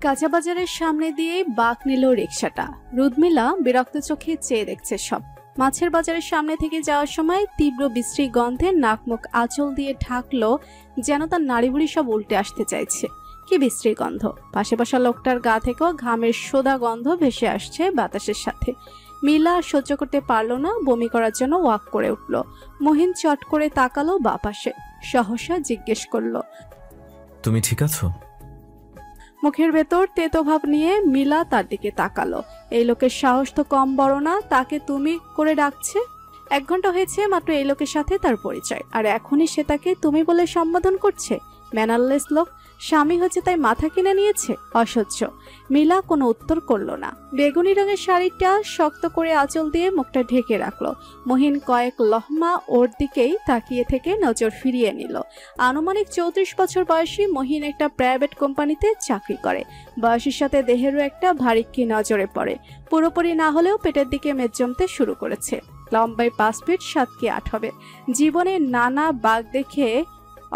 কাঁচা বাজারের সামনে দিয়ে বাঁক নিল রিকশাটা। রুদমিলা বিরক্ত চোখে চেয়ে দেখছে সব। মাছের বাজারের সামনে থেকে যাওয়ার সময় তীব্র বিশ্রী গন্ধে নাক মুখ আঁচল দিয়ে ঢাকলো, যেন তার নাড়িভুড়ি সব উল্টে আসতে চাইছে। কি বিশ্রী গন্ধ! পাশে বসা লোকটার গা থেকেও ঘামের সোদা গন্ধ ভেসে আসছে বাতাসের সাথে। মিলা আর সহ্য করতে পারলো না, বমি করার জন্য ওয়াক করে উঠল। মহিন চট করে তাকালো বাঁ পাশে, সহসা জিজ্ঞেস করলো, তুমি ঠিক আছো? মুখের ভেতর তেতো ভাব নিয়ে মিলা তার দিকে তাকালো। এই লোকের সাহস তো কম বড় না, তাকে তুমি করে ডাকছে। 1 ঘন্টা হয়েছে মাত্র এই লোকের সাথে তার পরিচয়, আর এখনই সে তাকে তুমি বলে সম্বোধন করছে। ম্যানারলেস লোক, স্বামী হচ্ছে তাই মাথা কিনে নিয়েছে। অসহ্য। মিলা কোনো উত্তর করলো না। বেগুনি রঙের শাড়িটা শক্ত করে আঁচল দিয়ে মুখটা ঢেকে রাখলো। মহিন কয়েক লহমা ওর দিকেই তাকিয়ে থেকে নজর ফিরিয়ে নিল। আনুমানিক 34 বছর বয়সী মহিন একটা প্রাইভেট কোম্পানিতে চাকরি করে। বয়সের সাথে দেহেরও একটা ভারিক্কি নজরে পড়ে। পুরোপুরি না হলেও পেটের দিকে মেদ জমতে শুরু করেছে। লম্বায় 5 ফিট 7 কি 8 হবে। জীবনে নানা বাঁক দেখে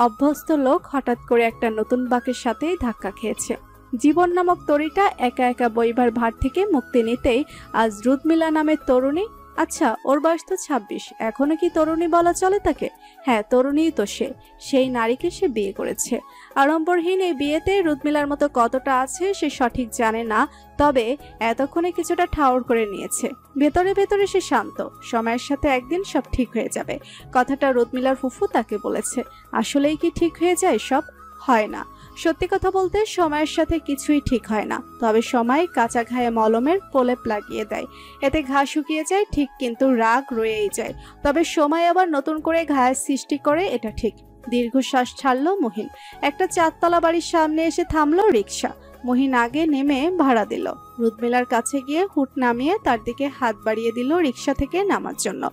অভ্যস্ত লোক হঠাৎ করে একটা নতুন বাঁকের সাথেই ধাক্কা খেয়েছে। জীবন নামক তরিটা একা একা বইবার ভার থেকে মুক্তি নিতেই আজ রুদমিলা নামের তরুণী, আচ্ছা ওর বয়স তো 26, এখনো কি তরুণী বলা চলে তাকে? হ্যাঁ, তরুণীই তো সে। সেই নারীকে সে বিয়ে করেছে। আড়ম্বরহীন এই বিয়েতে রুদমিলার মতো কতটা আছে সে সঠিক জানে না, তবে এতক্ষণে কিছুটা ঠাউর করে নিয়েছে। ভেতরে ভেতরে সে শান্ত। সময়ের সাথে একদিন সব ঠিক হয়ে যাবে, কথাটা রুদমিলার ফুফু তাকে বলেছে। আসলেই কি ঠিক হয়ে যায় সব? হয় না। সত্যি কথা বলতে সময়ের সাথে কিছুই ঠিক হয় না, তবে সময় কাঁচা ঘায়ে মলমের প্রলেপ লাগিয়ে দেয়। এতে ঘা শুকিয়ে যায় ঠিক, কিন্তু রাগ রয়েই যায়। তবে সময় আবার নতুন করে ঘায়ের সৃষ্টি করে, এটা ঠিক। দীর্ঘশ্বাস ছাড়লো মহিন। একটা 4 তলা বাড়ির সামনে এসে থামলো রিকশা। মহিন আগে নেমে ভাড়া দিল। রুদমিলার কাছে গিয়ে হুট নামিয়ে তার দিকে হাত বাড়িয়ে দিল রিকশা থেকে নামার জন্য।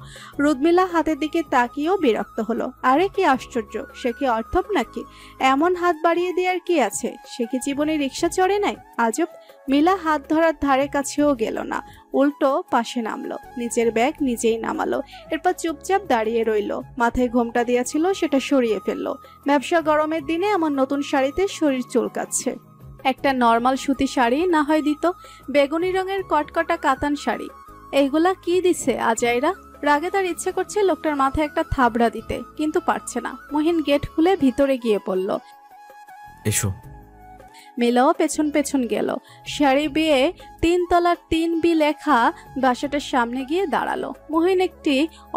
রুদমিলা হাতের দিকে তাকিয়েও বিরক্ত হলো। আরে কি আশ্চর্য, সে কি অর্থব নাকি? এমন হাত বাড়িয়ে দেওয়ার কি আছে? সে কি জীবনে রিকশা চড়ে নাই? আজব। মিলা হাত ধরার ধারে কাছেও গেল না, উল্টো পাশে নামলো। নিজের ব্যাগ নিজেই নামালো। এরপর চুপচাপ দাঁড়িয়ে রইল। মাথায় ঘোমটা দিয়েছিল সেটা সরিয়ে ফেললো। ব্যবসা গরমের দিনে আমার নতুন শাড়িতে শরীর চুলকাচ্ছে। একটা নরমাল সুতি শাড়ি না হয় দিত, বেগুনি রঙের কটকটা কাতান শাড়ি। এইগুলা কি দিছে আজাইরা? রাগে তার ইচ্ছে করছে লোকটার মাথায় একটা থাবড়া দিতে, কিন্তু পারছে না। মহিন গেট খুলে ভিতরে গিয়ে পড়ল। এসো। মিলাও পেছন পেছন গেল। শাড়ি বিয়ে 3 তলার 3B লেখা বাসাটার সামনে গিয়ে দাঁড়ালো। মহিন একটি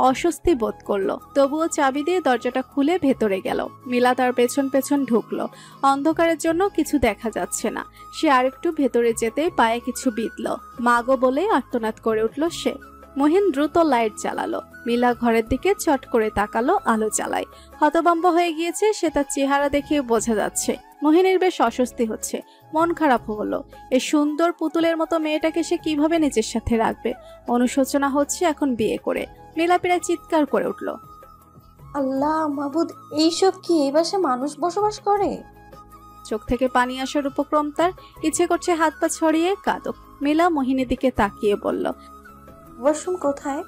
অস্বস্তি বোধ করলো, তবুও চাবি দিয়ে দরজাটা খুলে ভেতরে গেল। মিলা তার পেছন পেছন ঢুকলো। অন্ধকারের জন্য কিছু দেখা যাচ্ছে না। সে আরেকটু ভেতরে যেতে পায়ে কিছু বিঁধল। মাগো বলে আর্তনাদ করে উঠল সে। মহিন দ্রুত লাইট জ্বালালো। মিলা ঘরের দিকে চট করে তাকালো, আলো জ্বালায়। হতভম্ব হয়ে গিয়েছে সে, তার চেহারা দেখে বোঝা যাচ্ছে। মহিনের বেশ অস্বস্তি হচ্ছে, মন খারাপ হলো। এই সুন্দর পুতুলের মতো মেয়েটাকে সে কিভাবে নিজের সাথে রাখবে? অনুশোচনা হচ্ছে এখন বিয়ে করে। মিলা প্রায় চিৎকার করে উঠল, আল্লাহ মাবুদ, এইসব কি? এই বাসায় মানুষ বসবাস করে? চোখ থেকে পানি আসার উপক্রম তার। ইচ্ছে করছে হাত পা ছড়িয়ে কাঁদুক। মিলা মহিনের দিকে তাকিয়ে বলল, ওয়াশরুম কোথায়?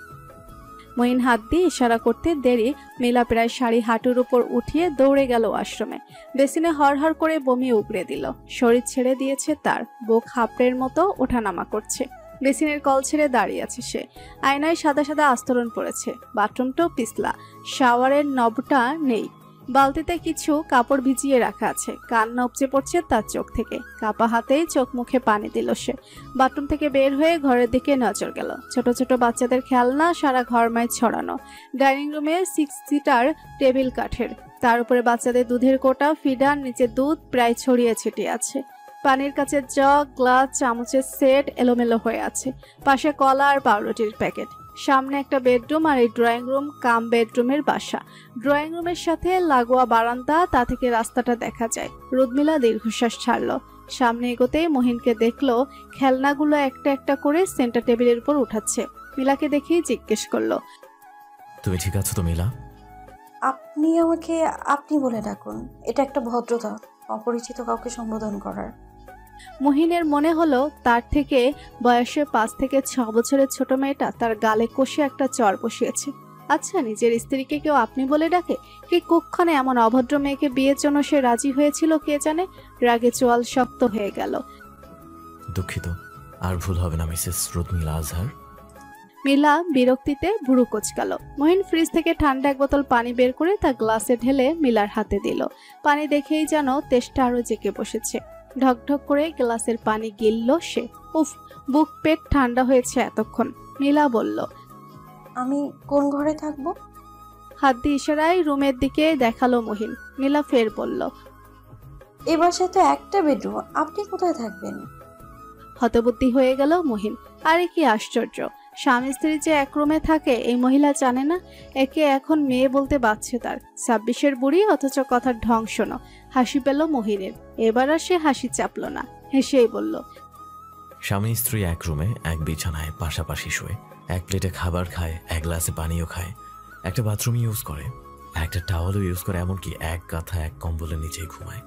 মহিন হাত দিয়ে ইশারা করতে দেরি মিলা প্রায় শাড়ি হাঁটুর উপর উঠিয়ে দৌড়ে গেল ওয়াশরুমে। বেসিনে হরহর করে বমি উগড়ে দিল। শরীর ছেড়ে দিয়েছে তার, বুক হাঁপড়ের মতো ওঠানামা করছে। বেসিনের কল ছেড়ে দাঁড়িয়ে আছে সে। আয়নায় সাদা সাদা আস্তরণ পড়েছে। বাথরুমটাও পিছলা। শাওয়ারের নবটা নেই। বালতিতে কিছু কাপড় ভিজিয়ে রাখা আছে। কান্না উপচে পড়ছে তার চোখ থেকে। কাপা হাতেই চোখ মুখে পানি দিল সে। বাথরুম থেকে বের হয়ে ঘরের দিকে নজর গেল। ছোট ছোট বাচ্চাদের খেলনা সারা ঘরমায় ছড়ানো। ডাইনিং রুমে 6 সিটার টেবিল কাঠের, তার উপরে বাচ্চাদের দুধের কোটা, ফিডার, নিচে দুধ প্রায় ছড়িয়ে ছিটিয়ে আছে। পানির কাছের জগ, গ্লাস, চামচের সেট এলোমেলো হয়ে আছে। পাশে কলা আর পাউরুটির প্যাকেট। সামনে একটা বেডরুম আর এই ড্রয়িং রুম কাম বেডরুমের বাসা। ড্রয়িং রুমের সাথে লাগোয়া বারান্দা, তা থেকে রাস্তাটা দেখা যায়। রুদমিলা দীর্ঘশ্বাস ছাড়লো। সামনে এগোতেই মহিনকে দেখলো খেলনাগুলো একটা একটা করে সেন্টার টেবিলের উপর উঠাচ্ছে। মিলাকে দেখেই জিজ্ঞেস করলো, তুমি ঠিক আছো তো মিলা? আপনি আমাকে আপনি বলে ডাকুন, এটা একটা ভদ্রতা অপরিচিত কাউকে সম্বোধন করার। মহিনের মনে হলো তার থেকে বয়সে 5 থেকে 6 বছরের ছোট মেয়েটা তার গালে কষে একটা চড় বসিয়েছে। আচ্ছা, নিজের স্ত্রীকে কেউ আপনি বলে ডাকে? কি কুক্ষণে এমন অভদ্র মেয়েকে বিয়ের জন্য সে রাজি হয়েছিল কে জানে। রাগে চোয়াল শক্ত হয়ে গেল। দুঃখিত, আর ভুল হবে না মিসেস রুদমিলা আজহার। মিলা বিরক্তিতে ভুরু কোচকালো। মহিন ফ্রিজ থেকে ঠান্ডা এক বোতল পানি বের করে তা গ্লাসে ঢেলে মিলার হাতে দিল। পানি দেখেই যেন তেষ্টা আরো জেগে বসেছে। ঢকঢক করে গ্লাসের পানি গিলল সে। উফ, বুক পেট ঠান্ডা হয়েছে এতক্ষণ। মিলা বলল, আমি কোন ঘরে থাকবো? হাত দিয়ে ইশারায় রুমের দিকে দেখালো মহিন। মিলা ফের বলল, এ বাসায় তো একটা বেডরুম, আপনি কোথায় থাকবেন? হতবুদ্ধি হয়ে গেল মহিন। আরে কি আশ্চর্য, স্বামী স্ত্রী যে এক রুমে থাকে এই মহিলা জানে না? একে এখন মেয়ে বলতে বাচ্ছে তার। 26-এর বুড়ি, অথচ কথার ঢং শোনো। হাসি পেল মহিনের। এবার আর সে হাসি চাপল না, হেসেই বলল, স্বামী স্ত্রী এক রুমে এক বিছানায় পাশাপাশি শুয়ে, এক প্লেটে খাবার খায়, এক গ্লাসে পানিও খায়, একটা বাথরুম ইউজ করে, একটা টাওয়ালও ইউজ করে, এমনকি এক কাঁথা এক কম্বলের নিচেই ঘুমায়।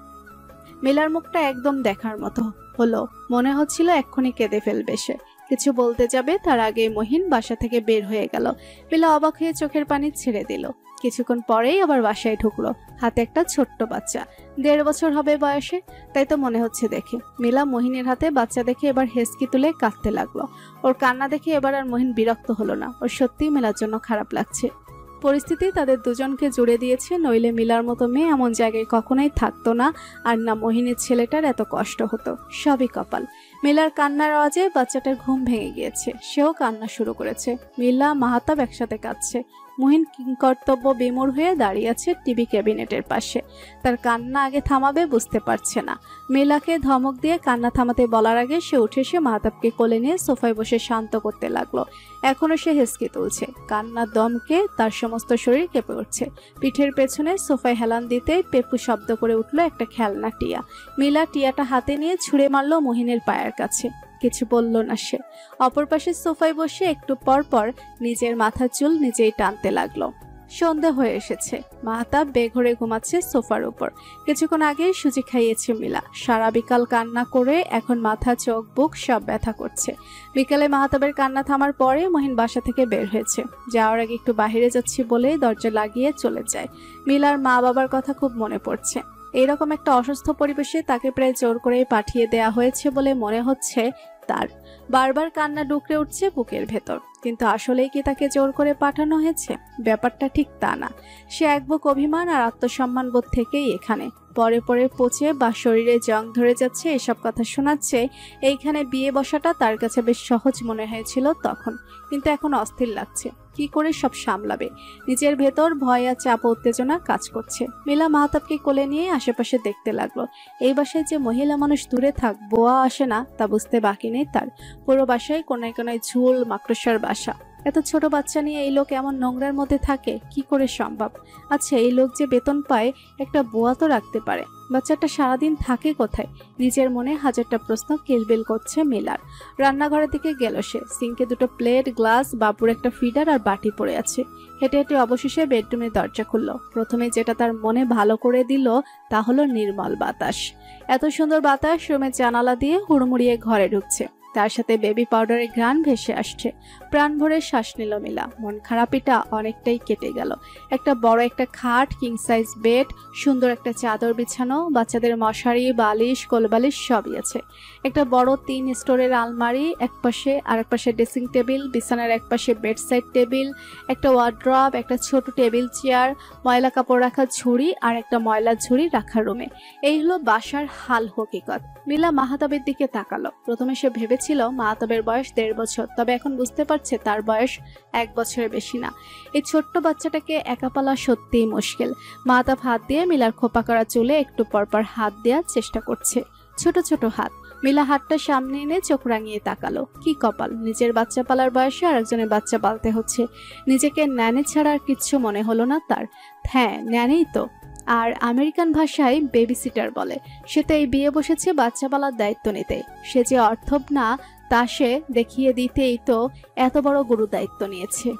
মিলার মুখটা একদম দেখার মতো হলো। মনে হচ্ছিল এক্ষুনি কেঁদে ফেলবে সে। কিছু বলতে যাবে তার আগে মহিন বাসা থেকে বের হয়ে গেল। মিলা অবাক হয়ে চোখের পানি ছেড়ে দিল। কিছুক্ষণ পরেই আবার বাসায় ঢুকলো। হাতে একটা ছোট্ট বাচ্চা, 1.5 বছর হবে বয়সে, তাই তো মনে হচ্ছে দেখে। মিলা মহিনের হাতে বাচ্চা দেখে এবার হেসকি তুলে কাঁদতে লাগলো। ওর কান্না দেখে এবার আর মহিন বিরক্ত হলো না। ওর সত্যিই মিলার জন্য খারাপ লাগছে। পরিস্থিতি তাদের দুজনকে জুড়ে দিয়েছে, নইলে মিলার মতো মেয়ে এমন জায়গায় কখনোই থাকতো না। আর না মহিনের ছেলেটার এত কষ্ট হতো। সবই কপাল। মিলার কান্নার আওয়াজে বাচ্চাটার ঘুম ভেঙে গিয়েছে। সেও কান্না শুরু করেছে। মিলা মাহাতাব একসাথে কাঁদছে। মহিন কিংকর্তব্য বিমূঢ় হয়ে দাঁড়িয়ে আছে টিভি ক্যাবিনেটের পাশে। তার কান্না আগে থামাবে বুঝতে পারছে না। মিলাকে ধমক দিয়ে কান্না থামাতে বলার আগে সে উঠে এসে মাহাতাবকে কোলে নিয়ে সোফায় বসে শান্ত করতে লাগলো। এখনো সে হেসকে তুলছে। কান্নার দমকে তার সমস্ত শরীর কেঁপে উঠছে। পিঠের পেছনে সোফায় হেলান দিতেই পেপু শব্দ করে উঠলো একটা খেলনা টিয়া। মিলা টিয়াটা হাতে নিয়ে ছুঁড়ে মারলো মহিনের পায়ের কাছে। কিছু বলল না সে। অপর পাশে সোফায় বসে একটু পর পর নিজের মাথার চুল নিজেই টানতে লাগলো। সন্ধ্যা হয়ে এসেছে। মাহতাব বেঘরে ঘুমাচ্ছে সোফার উপর। কিছুক্ষণ আগেই সুজি খাইয়েছে মিলা। সারা বিকাল কান্না করে এখন মাথা, চোখ, বুক সব ব্যথা করছে। বিকালে মাহতাবের কান্না থামার পরে মহিন বাসা থেকে বের হয়েছে। যাওয়ার আগে একটু বাইরে যাচ্ছি বলে দরজা লাগিয়ে চলে যায়। মিলার মা বাবার কথা খুব মনে পড়ছে। এইরকম একটা অসুস্থ পরিবেশে তাকে প্রায় জোর করে পাঠিয়ে দেয়া হয়েছে বলে মনে হচ্ছে তার। বারবার কান্না ডুকরে উঠছে বুকের ভেতর। কিন্তু আসলেই কি তাকে জোর করে পাঠানো হয়েছে? ব্যাপারটা ঠিক তা না। সে এক বুক অভিমান আর আত্মসম্মান বোধ থেকেই এখানে। পরে পরে পচে বা শরীরে জং ধরে যাচ্ছে এসব কথা শোনাচ্ছে। এইখানে বিয়ে বসাটা তার কাছে বেশ সহজ মনে হয়েছিল তখন, কিন্তু এখন অস্থির লাগছে। কি করে সব সামলাবে? নিজের ভেতর ভয় আর চাপ উত্তেজনা কাজ করছে। মিলা মাহতাবকে কোলে নিয়ে আশেপাশে দেখতে লাগলো। এই বাসায় যে মহিলা মানুষ দূরে থাক বোয়া আসে না তা বুঝতে বাকি নেই তার। পুরো বাসায় কোনায় কোনায় ঝুল মাকড়সার বাসা। এত ছোট বাচ্চা নিয়ে এই লোক এমন নোংরার মধ্যে থাকে কি করে সম্ভব? আচ্ছা, এই লোক যে বেতন পায় একটা বুয়া তো রাখতে পারে। বাচ্চাটা সারাদিন থাকে কোথায়? নিজের মনে হাজারটা প্রশ্ন কিলবিল করছে মিলার। রান্নাঘরের দিকে গেল সে। সিঙ্কে দুটো প্লেট, গ্লাস, বাবুর একটা ফিডার আর বাটি পড়ে আছে। হেঁটে হেঁটে অবশেষে বেডরুমের দরজা খুলল। প্রথমে যেটা তার মনে ভালো করে দিল তা হলো নির্মল বাতাস। এত সুন্দর বাতাস রুমের জানালা দিয়ে হুড়মুড়িয়ে ঘরে ঢুকছে। তার সাথে বেবি পাউডারের ঘ্রাণ ভেসে আসছে। প্রাণ ভরে শ্বাস নিল মিলা। মন খারাপিটা অনেকটাই কেটে গেল। একটা বড় একটা খাট, কিং সাইজ বেড, সুন্দর একটা চাদর বিছানো, বাচ্চাদের মশারি, বালিশ, কোলবালিশ সবই আছে। একটা বড় 3 স্টোরের আলমারি, একপাশে আর একপাশে ড্রেসিং টেবিল, বিছানার একপাশে বেডসাইড টেবিল, একটা ওয়ার্ড্রব, একটা ছোট টেবিল চেয়ার, ময়লা কাপড় রাখার ঝুড়ি আর একটা ময়লার ঝুড়ি রাখার রুমে। এই হলো বাসার হাল হকিকত। মিলা মাহতাবের দিকে তাকালো। প্রথমে সে ভেবেছিল মাহতাবের বয়স 1.5 বছর, তবে এখন বুঝতে পারছে তার বয়স 1 বছরের বেশি না। এই ছোট্ট বাচ্চাটাকে একা পালা সত্যিই মুশকিল। মাহতাব হাত দিয়ে মিলার খোপা করা চুলে একটু পরপর হাত দেওয়ার চেষ্টা করছে। ছোট ছোট হাত। মিলা হাতটা সামনে এনে চোখ রাঙিয়ে তাকালো। কি কপাল, নিজের বাচ্চা পালার বয়সে আরেকজনের বাচ্চা পালতে হচ্ছে। নিজেকে ন্যানি ছাড়া আর কিচ্ছু মনে হলো না তার। হ্যাঁ, ন্যানিই তো। আর আমেরিকান ভাষায় বেবি সিটার বলে। সে তো এই বিয়ে বসেছে বাচ্চা পালার দায়িত্ব নিতে। সে যে অর্থব না তা সে দেখিয়ে দিতেই তো এত বড় গুরু দায়িত্ব নিয়েছে।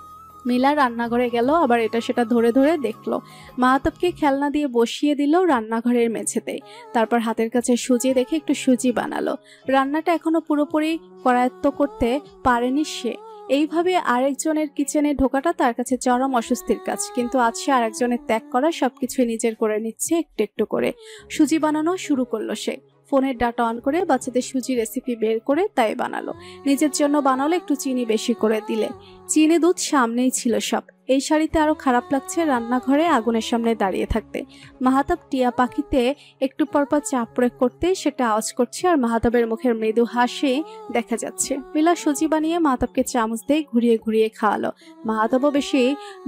মিলা রান্নাঘরে গেল, আবার এটা সেটা ধরে ধরে দেখলো। মাহতাবকে খেলনা দিয়ে বসিয়ে দিল রান্নাঘরের মেঝেতে। তারপর হাতের কাছে সুজি দেখে একটু সুজি বানালো। রান্নাটা এখনো পুরোপুরি করায়ত্ত করতে পারেনি সে। এইভাবে আরেকজনের কিচেনে ঢোকাটা তার কাছে চরম অস্বস্তির কাজ। কিন্তু আজ সে আরেকজনের ত্যাগ করা সবকিছু নিজের করে নিচ্ছে একটু একটু করে। সুজি বানানো শুরু করলো সে। ফোনের ডাটা অন করে বাচ্চাদের সুজি রেসিপি বের করে তাই বানালো। নিজের জন্য বানালো একটু চিনি বেশি করে দিলে। চিনি দুধ সামনেই ছিল সব। এই শাড়িতে আরো খারাপ লাগছে রান্নাঘরে আগুনের সামনে দাঁড়িয়ে থাকতে। মাহাতাব টিয়া পাখিতে একটু পরপর চাপ প্রয়োগ করতে সেটা আওয়াজ করছে আর মাহাতাবের মুখের মৃদু হাসি দেখা যাচ্ছে। মিলা সুজি বানিয়ে মাহাতাবকে চামচ দিয়ে ঘুরিয়ে ঘুরিয়ে খাওয়ালো। মাহাতাবও বেশি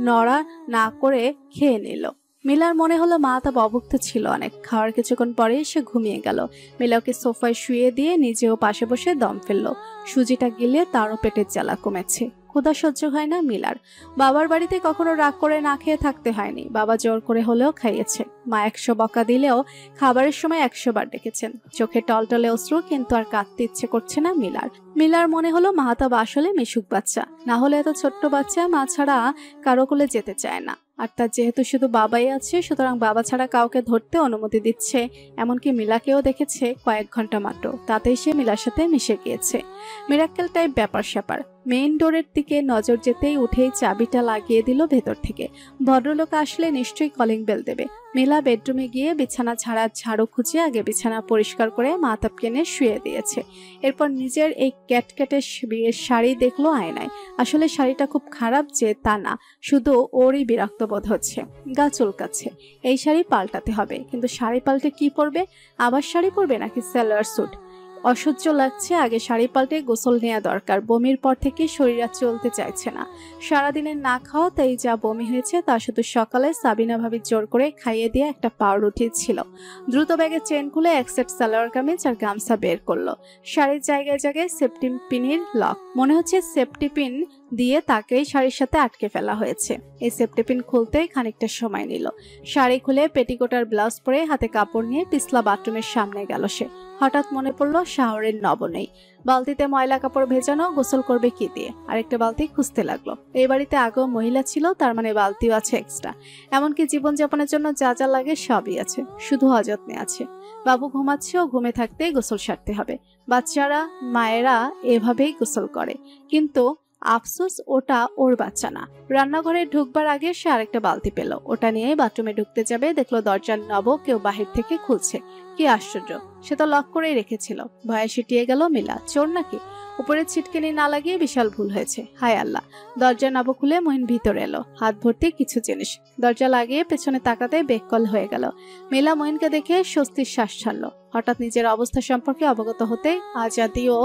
নড়া না করে খেয়ে নিল। মিলার মনে হলো মাহাতাব অভুক্ত ছিল অনেক। খাওয়ার কিছুক্ষণ পরে সে ঘুমিয়ে গেল। মিলাকে সোফায় শুয়ে দিয়ে নিজেও পাশে বসে দম ফেললো। সুজিটা গিলে তারও পেটের জ্বালা কমেছে। ক্ষুধা সহ্য হয় না মিলার। বাবার বাড়িতে কখনো রাগ করে না খেয়ে থাকতে হয়নি। বাবা জোর করে হলেও খাইয়েছে। মা 100 বকা দিলেও খাবারের সময় 100 বার ডেকেছেন। চোখে টলটলে অশ্রু, কিন্তু আর কাঁদতে ইচ্ছে করছে না মিলার। মিলার মনে হলো মাহাতাব আসলে মিশুক বাচ্চা, না হলে এত ছোট্ট বাচ্চা মা ছাড়া কারো কোলে যেতে চায় না। আর তার যেহেতু শুধু বাবাই আছে, সুতরাং বাবা ছাড়া কাউকে ধরতে অনুমতি দিচ্ছে। এমনকি মিলাকেও দেখেছে কয়েক ঘন্টা মাত্র, তাতেই সে মিলার সাথে মিশে গিয়েছে। মিরাক্কেল টাইপ ব্যাপার স্যাপার। মেইন ডোরের দিকে নজর যেতেই উঠেই চাবিটা লাগিয়ে দিল ভেতর থেকে। ভদ্রলোক আসলে নিশ্চয়ই কলিং বেল দেবে। মিলা বেডরুমে গিয়ে বিছানা ছাড়ার ঝাড়ু খুঁজে আগে বিছানা পরিষ্কার করে মাহাতাবকে এনে শুয়ে দিয়েছে। এরপর নিজের এই ক্যাটক্যাটের বিয়ের শাড়ি দেখলো আয়নায়। আসলে শাড়িটা খুব খারাপ যে তা না, শুধু ওরই বিরক্ত বোধ হচ্ছে, গা চুলকাচ্ছে। এই শাড়ি পাল্টাতে হবে, কিন্তু শাড়ি পাল্টে কি পরবে? আবার শাড়ি পরবে নাকি সালোয়ার স্যুট? অসহ্য লাগছে। আগে শাড়ি পাল্টে গোসল নেওয়া দরকার। বমির পর থেকে শরীর আর চলতে চাইছে না। সারাদিনের না খাওয়া, তাই যা বমি হয়েছে তা শুধু সকালে সাবিনা ভাবি জোর করে খাইয়ে দিয়ে একটা পাউরুটি ছিল। দ্রুত ব্যাগে চেন খুলে এক সেট সালোয়ার কামিজ আর গামছা বের করলো। শাড়ির জায়গায় জায়গায় সেফটি পিনের লক। মনে হচ্ছে সেফটি পিন দিয়ে তাকেই শাড়ির সাথে আটকে ফেলা হয়েছে। এই সেফটি পিন খুলতেই খানিকটা সময় নিল। শাড়ি খুলে পেটিকোট আর ব্লাউজ পরে হাতে কাপড় নিয়ে পিছলা বাথরুমের সামনে গেল সে। হঠাৎ মনে পড়লো শাওরের নব নেই। বালতিতে ময়লা কাপড় ভেজানো, গোসল করবে কি দিয়ে? আরেকটা বালতি খুঁজতে লাগলো। এই বাড়িতে আগেও মহিলা ছিল, তার মানে বালতিও আছে এক্সট্রা। এমনকি জীবনযাপনের জন্য যা যা লাগে সবই আছে, শুধু অযত্নে আছে। বাবু ঘুমাচ্ছে, ও ঘুমে থাকতেই গোসল সারতে হবে। বাচ্চারা মায়েরা এভাবেই গোসল করে, কিন্তু আফসোস ওটা ওর বাচ্চা না। রান্নাঘরে ঢুকবার আগে সে আরেকটা বালতি পেল। ওটা নিয়ে বাথরুমে ঢুকতে যাবে, দেখলো দরজার নব কেউ বাহির থেকে খুলছে। কি আশ্চর্য, সে তো লক করেই রেখেছিল। ভয়ে সিটিয়ে গেল মিলা। চোর নাকি? উপরে ছিটকেনি না লাগিয়ে বিশাল ভুল হয়েছে। হায় আল্লাহ। দরজা নব খুলে মহিন ভিতরে এলো, হাত ভর্তি কিছু জিনিস। দরজা লাগিয়ে পেছনে তাকাতে বেককল হয়ে গেল। মিলা মহিনকে দেখে স্বস্তির শ্বাস ছাড়লো। হঠাৎ নিজের অবস্থা সম্পর্কে অবগত হতে আজাদিও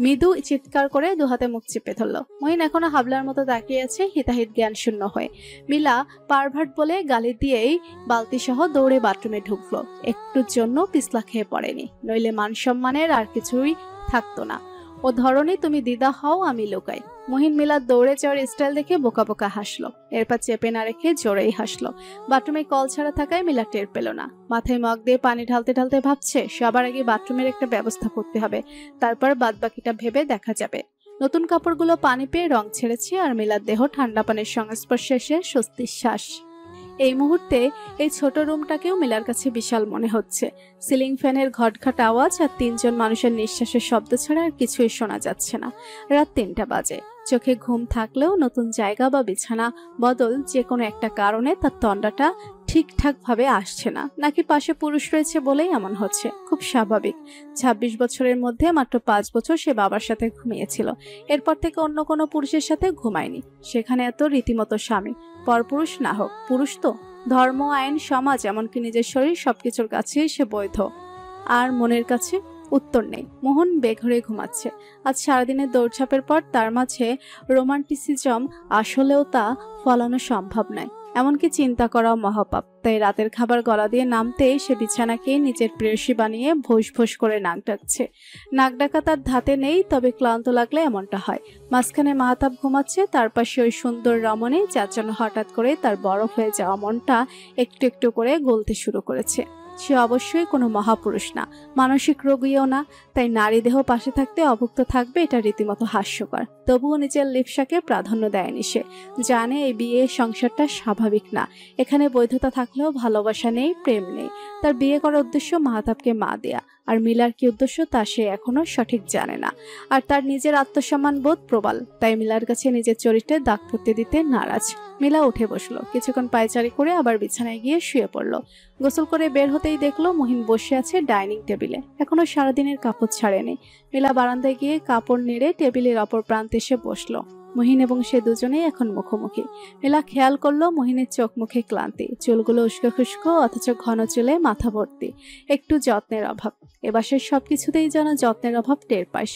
মৃদু চিৎকার করে দুহাতে মুখ চেপে ধরলো। মহিন এখনো হাবলার মতো তাকিয়ে আছে, হিতাহিত জ্ঞান শূন্য হয়ে। মিলা পারভার্ট বলে গালি দিয়েই বালতি সহ দৌড়ে বাথরুমে ঢুকলো। একটুর জন্য পিছলা খেয়ে পড়েনি, নইলে মান সম্মানের আর কিছুই থাকতো না। ও ধরনী তুমি দিদা হও, আমি লোকাই। মহিন মিলার দৌড়ে যাওয়ার স্টাইল দেখে বোকা বোকা হাসলো। এরপর চেপে না রেখে জোরেই হাসলো। বাথরুমে কল ছাড়া থাকায় মিলা টের পেল না। মাথায় মগ দিয়ে পানি ঢালতে ঢালতে ভাবছে সবার আগে বাথরুমের একটা ব্যবস্থা করতে হবে, তারপর বাদবাকিটা ভেবে দেখা যাবে। নতুন কাপড়গুলো পানি পেয়ে রং ছেড়েছে, আর মিলার দেহ ঠান্ডা পানির সংস্পর্শে এসে স্বস্তির শ্বাস। এই মুহূর্তে এই ছোট রুমটাকেও মিলার কাছে বিশাল মনে হচ্ছে। সিলিং ফ্যানের ঘটঘট আওয়াজ আর 3 জন মানুষের নিঃশ্বাসের শব্দ ছাড়া আর কিছুই শোনা যাচ্ছে না। রাত 3টা বাজে। চোখে ঘুম থাকলেও নতুন জায়গা বা বিছানা বদল যে কোনো একটা কারণে তার তন্ডাটা ঠিকঠাক ভাবে আসছে না। নাকি পাশে পুরুষ রয়েছে বলেই এমন হচ্ছে? খুব স্বাভাবিক। 26 বছরের মধ্যে মাত্র 5 বছর সে বাবার সাথে ঘুমিয়েছিল। এরপর থেকে অন্য কোনো পুরুষের সাথে ঘুমায়নি। সেখানে এত রীতিমতো স্বামী। পরপুরুষ না হোক, পুরুষ তো। ধর্ম, আইন, সমাজ, এমনকি নিজের শরীর সবকিছুর কাছেই সে বৈধ। আর মনের কাছে উত্তর নেই। মোহন বেঘরে ঘুমাচ্ছে। আজ সারাদিনের দৌড়ঝাঁপের পর তার মাঝে রোমান্টিসিজম আসলেও তা ফলানো সম্ভব নয়। এমনকি চিন্তা করাও মহাপাপ। তাই রাতের খাবার গলা দিয়ে নামতেই সে বিছানাকে নিজের প্রেয়সী বানিয়ে ভোস ভোস করে নাক ডাকছে। নাক ডাকা তার ধাতে নেই, তবে ক্লান্ত লাগলে এমনটা হয়। মাঝখানে মাহতাব ঘুমাচ্ছে, তার পাশে ওই সুন্দর রমণী, যার জন্য হঠাৎ করে তার বরফ হয়ে যাওয়া মনটা একটু একটু করে গলতে শুরু করেছে। সে অবশ্যই কোনো মহাপুরুষ না, মানসিক রোগীও না। তাই নারী দেহ পাশে থাকতে অভুক্ত থাকবে, এটা রীতিমতো হাস্যকর। তবুও নিজের লিপসাকে প্রাধান্য দেয়নি সে। জানে এই বিয়ে সংসারটা স্বাভাবিক না। এখানে বৈধতা থাকলেও ভালোবাসা নেই, প্রেম নেই। তার বিয়ে করার উদ্দেশ্য মাহতাবকে মা দেয়া, আর মিলার কি উদ্দেশ্য তা সে এখনো সঠিক জানে না। আর তার নিজের আত্মসম্মান বোধ প্রবল, তাই মিলার কাছে নিজের চরিত্রে দাগ পড়তে দিতে নারাজ। মিলা উঠে বসলো, কিছুক্ষণ পায়চারি করে আবার বিছানায় গিয়ে শুয়ে পড়লো। গোসল করে বের হতেই দেখলো মহিন বসে আছে ডাইনিং টেবিলে, এখনো সারাদিনের কাপড় ছাড়েনি। মিলা বারান্দায় গিয়ে কাপড় নেড়ে টেবিলের অপর প্রান্তে এসে বসলো। মহিন এবং সে দুজনেই এখন মুখোমুখি। মিলা খেয়াল করলো মহিনের চোখ মুখে ক্লান্তি, চুলগুলো উস্কো খুস্কো, অথচ ঘন চুলে মাথা ভর্তি। একটু যত্নের অভাব। এবার সে সবকিছুতেই যেন যত্নের অভাব টের পায়।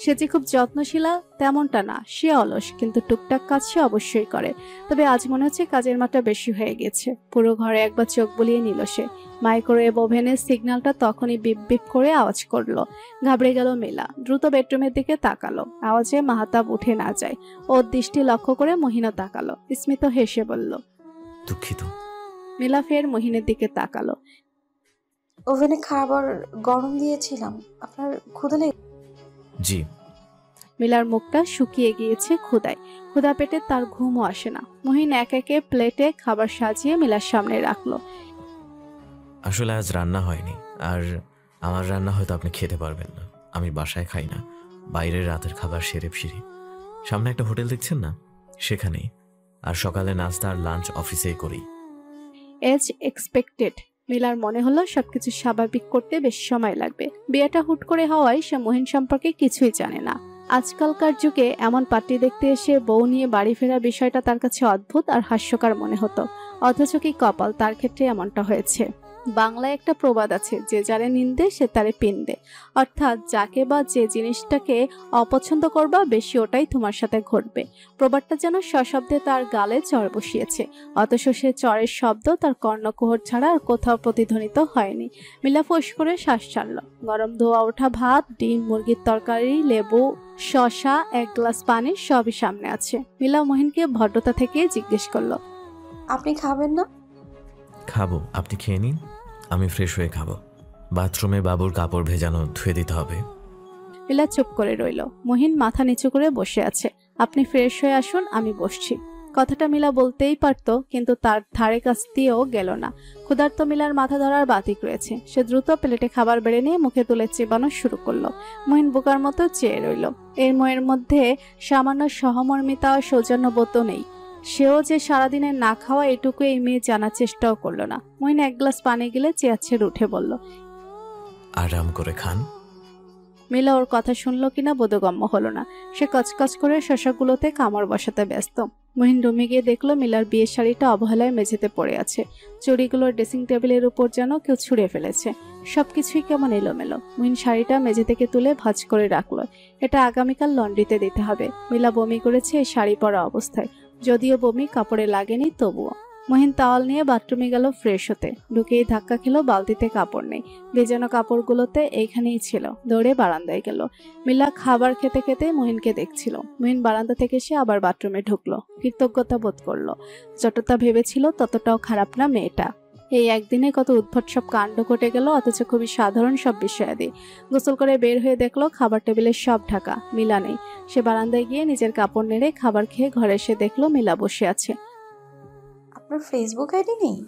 সে যে খুব যত্নশীলা তেমনটা না, সে অলস, কিন্তু টুকটাক কাজ সে অবশ্যই করে। তবে আজ মনে হচ্ছে কাজের মাত্রা বেশি হয়ে গেছে। পুরো ঘরে একবার চোখ বুলিয়ে নিল সে। মাইক্রোওয়েভ ওভেনের সিগন্যালটা তখনই বিপ বিপ করে আওয়াজ করলো। ঘাবড়ে গেল মিলা, দ্রুত বেডরুমের দিকে তাকালো, আওয়াজে মাহতাব উঠে না যায়। ওর দৃষ্টি লক্ষ্য করে মহিনও তাকালো, স্মিত হেসে বলল, দুঃখিত। মিলা ফের মহিনের দিকে তাকালো। ওভেনে খাবার গরম দিয়েছিলাম, আপনার ক্ষুধা লেগে? জি। মিলার মুখটা শুকিয়ে গিয়েছে ক্ষুধায়। ক্ষুধা পেটে তার ঘুমও আসে না। মহিন এক একে প্লেটে খাবার সাজিয়ে মিলার সামনে রাখলো। আসলে আজ রান্না হয়নি, আর আমার রান্না হয়তো আপনি খেতে পারবেন না। আমি বাসায় খাই না, বাইরের রাতের খাবার সেরে ফিরি। সামনে একটা হোটেল দেখছেন না, সেখানেই। আর সকালে নাস্তা আর লাঞ্চ অফিসেই করি। Age expected. মিলার মনে হলো সবকিছু স্বাভাবিক করতে বেশ সময় লাগবে। বিয়েটা হুট করে হওয়ায় সে মহিন সম্পর্কে কিছুই জানে না। আজকালকার যুগে এমন পার্টি দেখতে এসে বউ নিয়ে বাড়ি ফেরা বিষয়টা তার কাছে অদ্ভুত আর হাস্যকর মনে হতো। অথচ কি কপাল, তার ক্ষেত্রে এমনটা হয়েছে। বাংলায় একটা প্রবাদ আছে, যে যারে নিন্দে সে তারে পিন্দে। অর্থাৎ যাকে বা যে জিনিসটাকে অপছন্দ করবা বেশি, ওটাই তোমার সাথে ঘটবে। প্রবাদটা যেন সশব্দে তার গালে চড় বসিয়েছে, অথচ সে চড়ের শব্দ তার কর্ণকুহর ছাড়া আর কোথাও প্রতিধ্বনিত হয়নি। মিলা ফোঁস করে শ্বাস ছাড়ল। গরম ধোয়া ওঠা ভাত, ডিম, মুরগির তরকারি, লেবু, শসা, এক গ্লাস পানি সবই সামনে আছে। মিলা মহিনকে ভদ্রতা থেকে জিজ্ঞেস করলো, আপনি খাবেন না? খাবো, আপনি খেয়ে নিন, আমি ফ্রেশ হয়ে খাবো। বাথরুমে বাবুর কাপড় ভেজানো ধুয়ে দিতে হবে। মিলা চুপ করে রইল। মহিন মাথা নিচু করে বসে আছে। আপনি ফ্রেশ হয়ে আসুন, আমি বসছি। কথাটা মিলা বলতেই পারত, কিন্তু তার ধারে কাছ দিয়েও গেল না। ক্ষুধার্ত মিলার মাথা ধরার বাতিক রয়েছে। সে দ্রুত প্লেটে খাবার বেড়ে নিয়ে মুখে তুলে চেবানো শুরু করলো। মহিন বোকার মতো চেয়ে রইল। এর ময়ের মধ্যে সামান্য সহমর্মিতা ও সৌজন্যবোধ নেই। সেও যে সারাদিনের না খাওয়া এটুকু এই মেয়ে জানার চেষ্টাও করলো না। মহিন এক গ্লাস পানি গেলে চেয়ার ছেড়ে উঠে বলল, আরাম করে খান। মিলা ওর কথা শুনলো কিনা বোধগম্য হলো না। সে কচকচ করে শশাগুলোতে কামড় বসাতে ব্যস্ত। মহিন রুমে গিয়ে দেখলো মিলার বিয়ের শাড়িটা অবহেলায় মেঝেতে পড়ে আছে। চুড়িগুলো ড্রেসিং টেবিলের উপর যেন কেউ ছুঁড়ে ফেলেছে। সবকিছুই কেমন এলোমেলো। মহিন শাড়িটা মেঝে থেকে তুলে ভাঁজ করে রাখলো। এটা আগামীকাল লন্ড্রিতে দিতে হবে। মিলা বমি করেছে এই শাড়ি পরা অবস্থায়, যদিও বমি কাপড়ে লাগেনি তবুও। মহিন তাওয়াল নিয়ে বাথরুমে গেল ফ্রেশ হতে। ঢুকেই ধাক্কা খেলো, বালতিতে কাপড় নেই। ভেজানো কাপড়গুলোতে এইখানেই ছিল। দৌড়ে বারান্দায় গেল। মিলা খাবার খেতে খেতে মহিনকে দেখছিল। মহিন বারান্দা থেকে এসে আবার বাথরুমে ঢুকলো। কৃতজ্ঞতা বোধ করলো। যতটা ভেবেছিল ততটাও খারাপ না মেয়েটা। এই একদিনে কত উদ্ভট সব কাণ্ড ঘটে গেল, অথচ খুবই সাধারণ সব বিষয়াদি। গোসল করে বের হয়ে দেখলো খাবার টেবিলে সব ঢাকা, মিলা নেই। সে বারান্দায় গিয়ে নিজের কাপড় নেড়ে খাবার খেয়ে ঘরে এসে দেখলো মিলা বসে আছে। আপনার ফেসবুক আইডি নেই?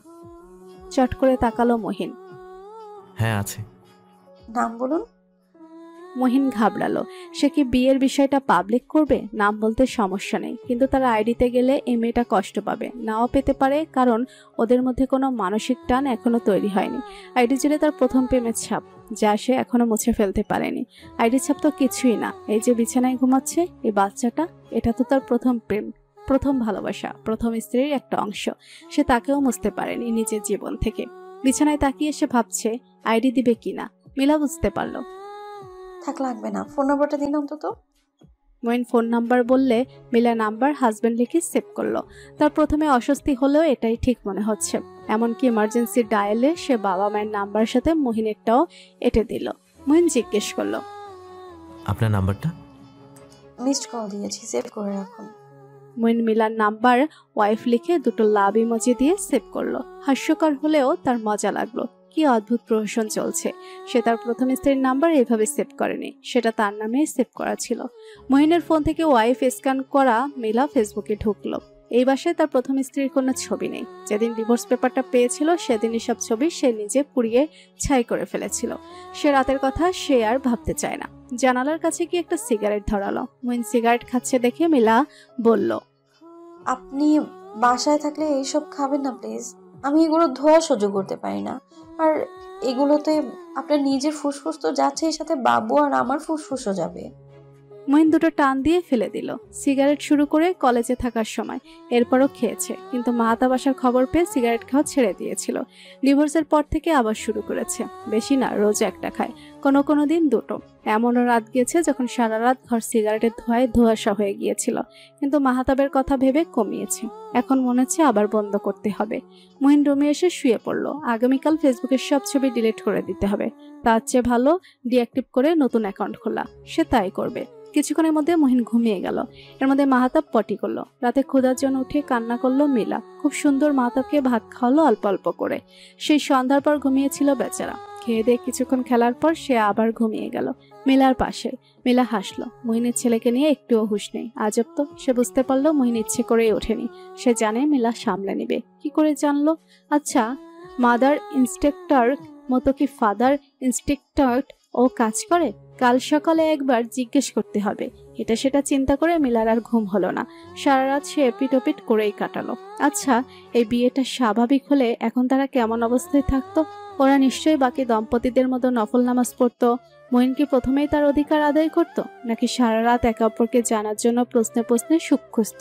চট করে তাকালো মহিন। হ্যাঁ আছে। নাম বলুন। মহিন ঘাবড়ালো। সে কি বিয়ের বিষয়টা পাবলিক করবে? নাম বলতে সমস্যা নেই, কিন্তু তার আইডিতে গেলে এই মেয়েটা কষ্ট পাবে, নাও পেতে পারে, কারণ ওদের মধ্যে কোনো মানসিক টান এখনো তৈরি হয়নি। আইডি জুড়ে তার প্রথম প্রেমের ছাপ, যা সে এখনো মুছে ফেলতে পারেনি। আইডি ছাপ তো কিছুই না, এই যে বিছানায় ঘুমাচ্ছে এই বাচ্চাটা, এটা তো তার প্রথম প্রেম, প্রথম ভালোবাসা, প্রথম স্ত্রীর একটা অংশ। সে তাকেও মুছতে পারেনি নিজের জীবন থেকে। বিছানায় তাকিয়ে সে ভাবছে আইডি দিবে কিনা। মিলা বুঝতে পারলো। থাক, লাগবে না, ফোন নাম্বারটা দিন অন্তত। মহিন ফোন নাম্বার বললে মিলা নাম্বার হাজবেন্ড লিখে সেভ করলো। তার প্রথমে অস্বস্তি হলেও এটাই ঠিক মনে হচ্ছে। এমনকি ইমার্জেন্সি ডায়ালে সে বাবা মায়ের নাম্বারের সাথে মহিনেরটাও এঁটে দিল। মহিন জিজ্ঞেস করলো, আপনার নাম্বারটা? মিসড কল দিয়েছি, সেভ করে রাখুন। মহিন মিলার নাম্বার ওয়াইফ লিখে দুটো লাভ ইমোজি দিয়ে সেভ করলো। হাস্যকর হলেও তার মজা লাগলো। কি অদ্ভুত প্রহসন চলছে। সে তার প্রথম স্ত্রীর নাম্বার এভাবে সেভ করেনি, সেটা তার নামে সেভ করা ছিল। মহিনের ফোন থেকে ওয়াইফ স্ক্যান করা মিলা ফেসবুকে ঢুকলো। এই বাসায় তার প্রথম স্ত্রীর কোনো ছবি নেই। যেদিন ডিভোর্স পেপারটা পেয়েছিল সেদিনই সব ছবি সে নিজে পুড়িয়ে ছাই করে ফেলেছিল। সে রাতের কথা সে আর ভাবতে চায় না। জানালার কাছে গিয়ে একটা সিগারেট ধরালো। মুইন সিগারেট খাচ্ছে দেখে মিলা বলল, আপনি বাসায় থাকলে এইসব খাবেন না প্লিজ। আমি এগুলো ধোয়া সহ্য করতে পারি না। আর এগুলোতে আপনার নিজের ফুসফুস তো যাচ্ছে, এর সাথে বাবু আর আমার ফুসফুসও যাবে। মুইন দুটো টান দিয়ে ফেলে দিল। সিগারেট শুরু করে কলেজে থাকার সময়, এরপরও খেয়েছে, কিন্তু মাহাতাব আসার খবর পেয়ে সিগারেট খাওয়া ছেড়ে দিয়েছিল। ডিভোর্সের পর থেকে আবার শুরু করেছে। বেশি না, রোজ একটা খায়, কোনো দিন দুটো। এমনও রাত গিয়েছে যখন সারা রাত ঘর সিগারেটের ধোঁয়ায় ধোঁয়াশা হয়ে গিয়েছিল, কিন্তু মাহাতাবের কথা ভেবে কমিয়েছে। এখন মনে হচ্ছে আবার বন্ধ করতে হবে। মুহিন রুমে এসে শুয়ে পড়ল। আগামীকাল ফেসবুকের সব ছবি ডিলিট করে দিতে হবে। তার চেয়ে ভালো ডিঅ্যাক্টিভ করে নতুন অ্যাকাউন্ট খোলা। সে তাই করবে। কিছুক্ষণের মধ্যে মুহিন ঘুমিয়ে গেল। এর মধ্যে মাহাতাব পটি করলো। রাতে ক্ষুধার জন্য উঠে কান্না করলো মিলা। খুব সুন্দর মাহাতাবকে ভাত খাওয়ালো অল্প অল্প করে। সেই সন্ধ্যার পর ঘুমিয়েছিল বেচারা। খেয়ে দিয়ে কিছুক্ষণ খেলার পর সে আবার ঘুমিয়ে গেল মিলার পাশে। মিলা হাসলো। মুহিনের ছেলেকে নিয়ে একটুও হুঁশ নেই। আজব তো, সে বুঝতে পারলো মুহিন ইচ্ছে করেই ওঠেনি। সে জানে মিলা সামলে নিবে। কি করে জানলো? আচ্ছা, মাদার ইনস্টিংক্টর মতো কি ফাদার ইনস্টিংক্টর ও কাজ করে? কাল সকালে একবার জিজ্ঞেস করতে হবে। এটা সেটা চিন্তা করে মিলার আর ঘুম হলো না। সারা রাত সে এপিট করেই কাটালো। আচ্ছা, এই বিয়েটা স্বাভাবিক হলে এখন তারা কেমন অবস্থায় থাকতো? ওরা নিশ্চয়ই বাকি দম্পতিদের মতো নফল নামাজ পড়তো। মুহিন কি প্রথমেই তার অধিকার আদায় করত, নাকি সারা রাত একে অপরকে জানার জন্য প্রশ্নে প্রশ্নে সুখ খুঁজত?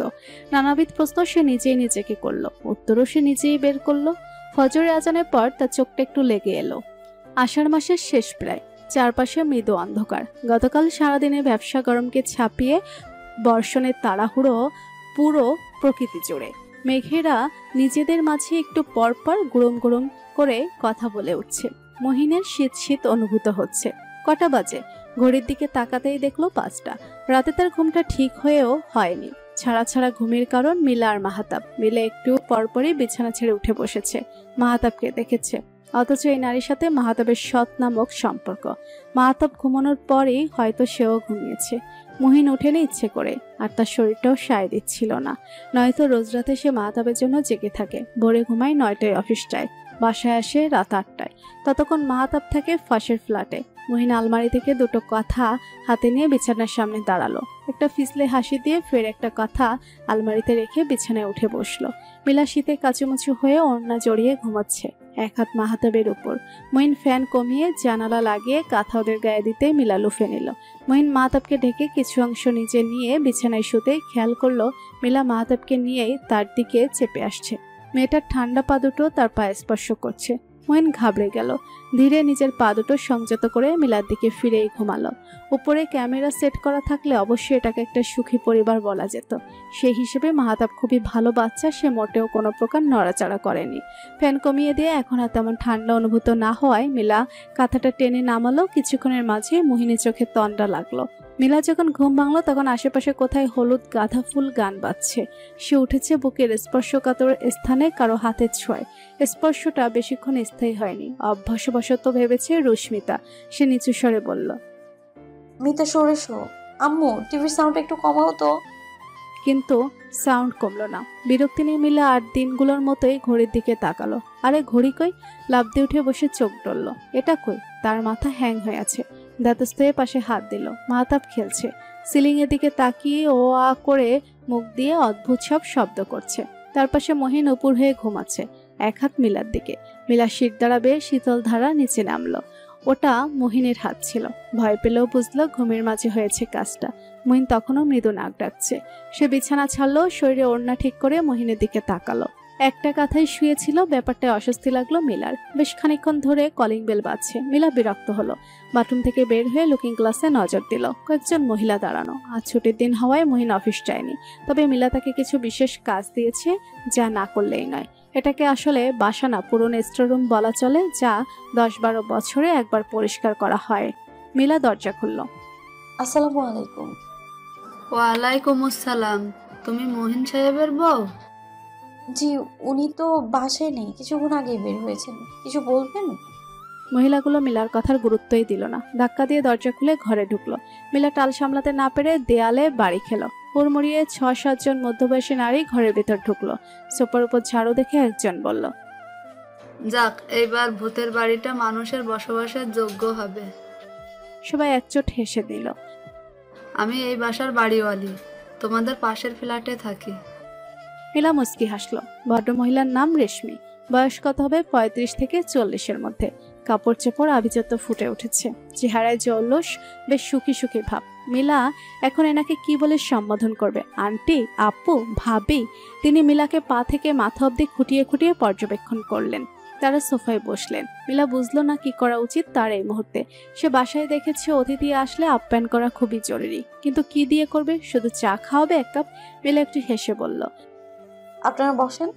নানাবিধ প্রশ্ন সে নিজেই নিজেকে করলো। উত্তরও সে নিজেই বের করলো। ফজরের আজানের পর তার চোখটা একটু লেগে এলো। আষাঢ় মাসের শেষ প্রায়। চারপাশে মৃদু অন্ধকার। গতকাল সারাদিনে ব্যবসা গরমকে ছাপিয়ে বর্ষণের তাড়াহুড়ো পুরো প্রকৃতি জুড়ে। মেঘেরা নিজেদের মাঝে একটু পরপর গুড়ম গুড়ম করে কথা বলে উঠছে। মুহিনের শীত শীত অনুভূত হচ্ছে। কটা বাজে? ঘড়ির দিকে তাকাতেই দেখলো 5টা। রাতে তার ঘুমটা ঠিক হয়েও হয়নি। ছাড়া ছাড়া ঘুমের কারণ মিলা আর মাহাতাব। মিলা একটু পরপরই বিছানা ছেড়ে উঠে বসেছে। মাহাতাবকে দেখেছে, অথচ এই নারীর সাথে মাহাতাবের সৎ নামক সম্পর্ক। মাহাতাব ঘুমানোর পরেই হয়তো সেও ঘুমিয়েছে। মুহিন ওঠেনি ইচ্ছে করে, আর তার শরীরটাও সায় দিচ্ছিল না। নয়তো রোজ রাতে সে মাহাতাবের জন্য জেগে থাকে। ভোরে ঘুমায় 9টায় অফিস যায়, বাসায় আসে রাত 8টায়। ততক্ষণ মাহাতাব থাকে ফাঁসের ফ্ল্যাটে। মুহিন আলমারি থেকে দুটো কথা হাতে নিয়ে বিছানার সামনে দাঁড়ালো। একটা ফিসলে হাসি দিয়ে ফের একটা কথা আলমারিতে রেখে বিছানায় উঠে বসলো। মিলা শীতে কাচুমুচু হয়ে ওড়না জড়িয়ে ঘুমাচ্ছে, এক হাত মাহাতাবের উপর। মুহিন ফ্যান কমিয়ে জানালা লাগিয়ে কাঁথা ওদের গায়ে দিতে মিলা লুফে নিল। মুহিন মাহাতাবকে ঢেকে কিছু অংশ নিচে নিয়ে বিছানায় শুতে খেয়াল করলো মিলা মাহাতাবকে নিয়েই তার দিকে চেপে আসছে। মেয়েটার ঠান্ডা পা দুটো তার পায়ে স্পর্শ করছে। মুহিন ঘাবড়ে গেল। ধীরে নিজের পা দুটো সংযত করে মিলার দিকে ফিরেই ঘুমালো। উপরে ক্যামেরা সেট করা থাকলে অবশ্যই এটাকে একটা সুখী পরিবার বলা যেত। সেই হিসেবে মাহাতাব খুবই ভালো বাচ্চা। সে মোটেও কোনো প্রকার নড়াচড়া করেনি। ফ্যান কমিয়ে দিয়ে এখন আর তেমন ঠান্ডা অনুভূত না হওয়ায় মিলা কাঁথাটা টেনে নামালো। কিছুক্ষণের মাঝে মুহিনের চোখে তন্দ্রা লাগলো। মিলা যখন ঘুম ভাঙলো তখন আশেপাশে কোথায় হলুদ গাঁদা ফুল গান বাজছে। সে উঠেছে বুকের স্পর্শকাতর স্থানে কারো হাতের ছোঁয়ায়। স্পর্শটা বেশিক্ষণ স্থায়ী হয়নি। অভ্যাসবশত ভেবেছে রুস্মিতা। সে নিচু স্বরে বলল, মিতা সরে শো। আম্মু, টিভির সাউন্ড একটু কমাও তো। কিন্তু সাউন্ড কমলো না। বিরক্তি নিয়ে মিলা আর দিনগুলোর মতোই ঘড়ির দিকে তাকালো। আরে ঘড়ি কই? লাফ দিয়ে উঠে বসে চোখ ডলল। এটা কই? তার মাথা হ্যাং হয়ে আছে। ধাতস্থয়ে পাশে হাত দিল। মাহাতাব খেলছে। সিলিং এর দিকে তাকিয়ে ও আ করে মুখ দিয়ে অদ্ভুত সব শব্দ করছে। তার পাশে মহিন উপর হয়ে ঘুমাচ্ছে, এক হাত মিলার দিকে। মিলা শীত দাঁড়াবে শীতল ধারা নিচে নামলো। ওটা মহিনের হাত ছিল। ভয় পেলেও বুঝলো ঘুমের মাঝে হয়েছে কাজটা। মহিন তখনও মৃদু নাক ডাকছে। সে বিছানা ছাড়লো, শরীরে ওড়না ঠিক করে মহিনের দিকে তাকালো। একটা কাঁথায় শুয়েছিল। ব্যাপারটায় অস্বস্তি লাগলো মিলার। বেশ খানিকক্ষণ ধরে কলিং বেল বাজছে। মিলা বিরক্ত হলো। বাথরুম থেকে বের হয়ে লুকিং গ্লাসে নজর দিল। কয়েকজন মহিলা দাঁড়ানো। আজ ছুটির দিন হওয়ায় মহিন অফিস যায়নি। তবে মিলা তাকে কিছু বিশেষ কাজ দিয়েছে, যা না করলেই নয়। এটাকে আসলে বাসা না, পুরনো স্টোররুম বলা চলে, যা 10-12 বছরে একবার পরিষ্কার করা হয়। মিলা দরজা খুলল। আসসালামু আলাইকুম। ওয়ালাইকুম আসসালাম। তুমি মহিন সাহেবের বউ? জি, উনি তো বাসায় নেই, কিছুক্ষণ আগেই বের হয়েছেন। কিছু বলবেন? মহিলাগুলো মিলার কথার গুরুত্বই দিল না। ধাক্কা দিয়ে দরজা খুলে ঘরে ঢুকলো। মিলা টাল সামলাতে না পেরে দেয়ালে বাড়ি খেলো। হুড়মুড়িয়ে 6-7 জন মধ্যবয়সী নারী ঘরের ভেতর ঢুকলো। সোফার উপর ঝাড়ু দেখে একজন বলল, যাক, এইবার ভূতের বাড়িটা মানুষের বসবাসের যোগ্য হবে। সবাই একচোট হেসে দিল। আমি এই বাসার বাড়িওয়ালি, তোমাদের পাশের ফ্ল্যাটে থাকি। মিলা মুস্কি হাসলো। ভদ্রমহিলার নাম রেশমি। বয়স কত হবে 35 থেকে 40-এর মধ্যে। কাপড় চোপড় আভিজাত্য ফুটে উঠেছে, চেহারায় জৌলস, বেশ সুখী সুখী ভাব। মিলা এখন এনাকে কি বলে সম্বোধন করবে? আন্টি, আপু, ভাবি? তিনি মিলাকে পা থেকে মাথা অবধি খুঁটিয়ে খুঁটিয়ে পর্যবেক্ষণ করলেন। তারা সোফায় বসলেন। মিলা বুঝলো না কি করা উচিত তার এই মুহূর্তে। সে বাসায় দেখেছে অতিথি আসলে আপ্যায়ন করা খুবই জরুরি, কিন্তু কি দিয়ে করবে? শুধু চা খাওয়াবে 1 কাপ? মিলা একটু হেসে বলল, আপনারা বসেন।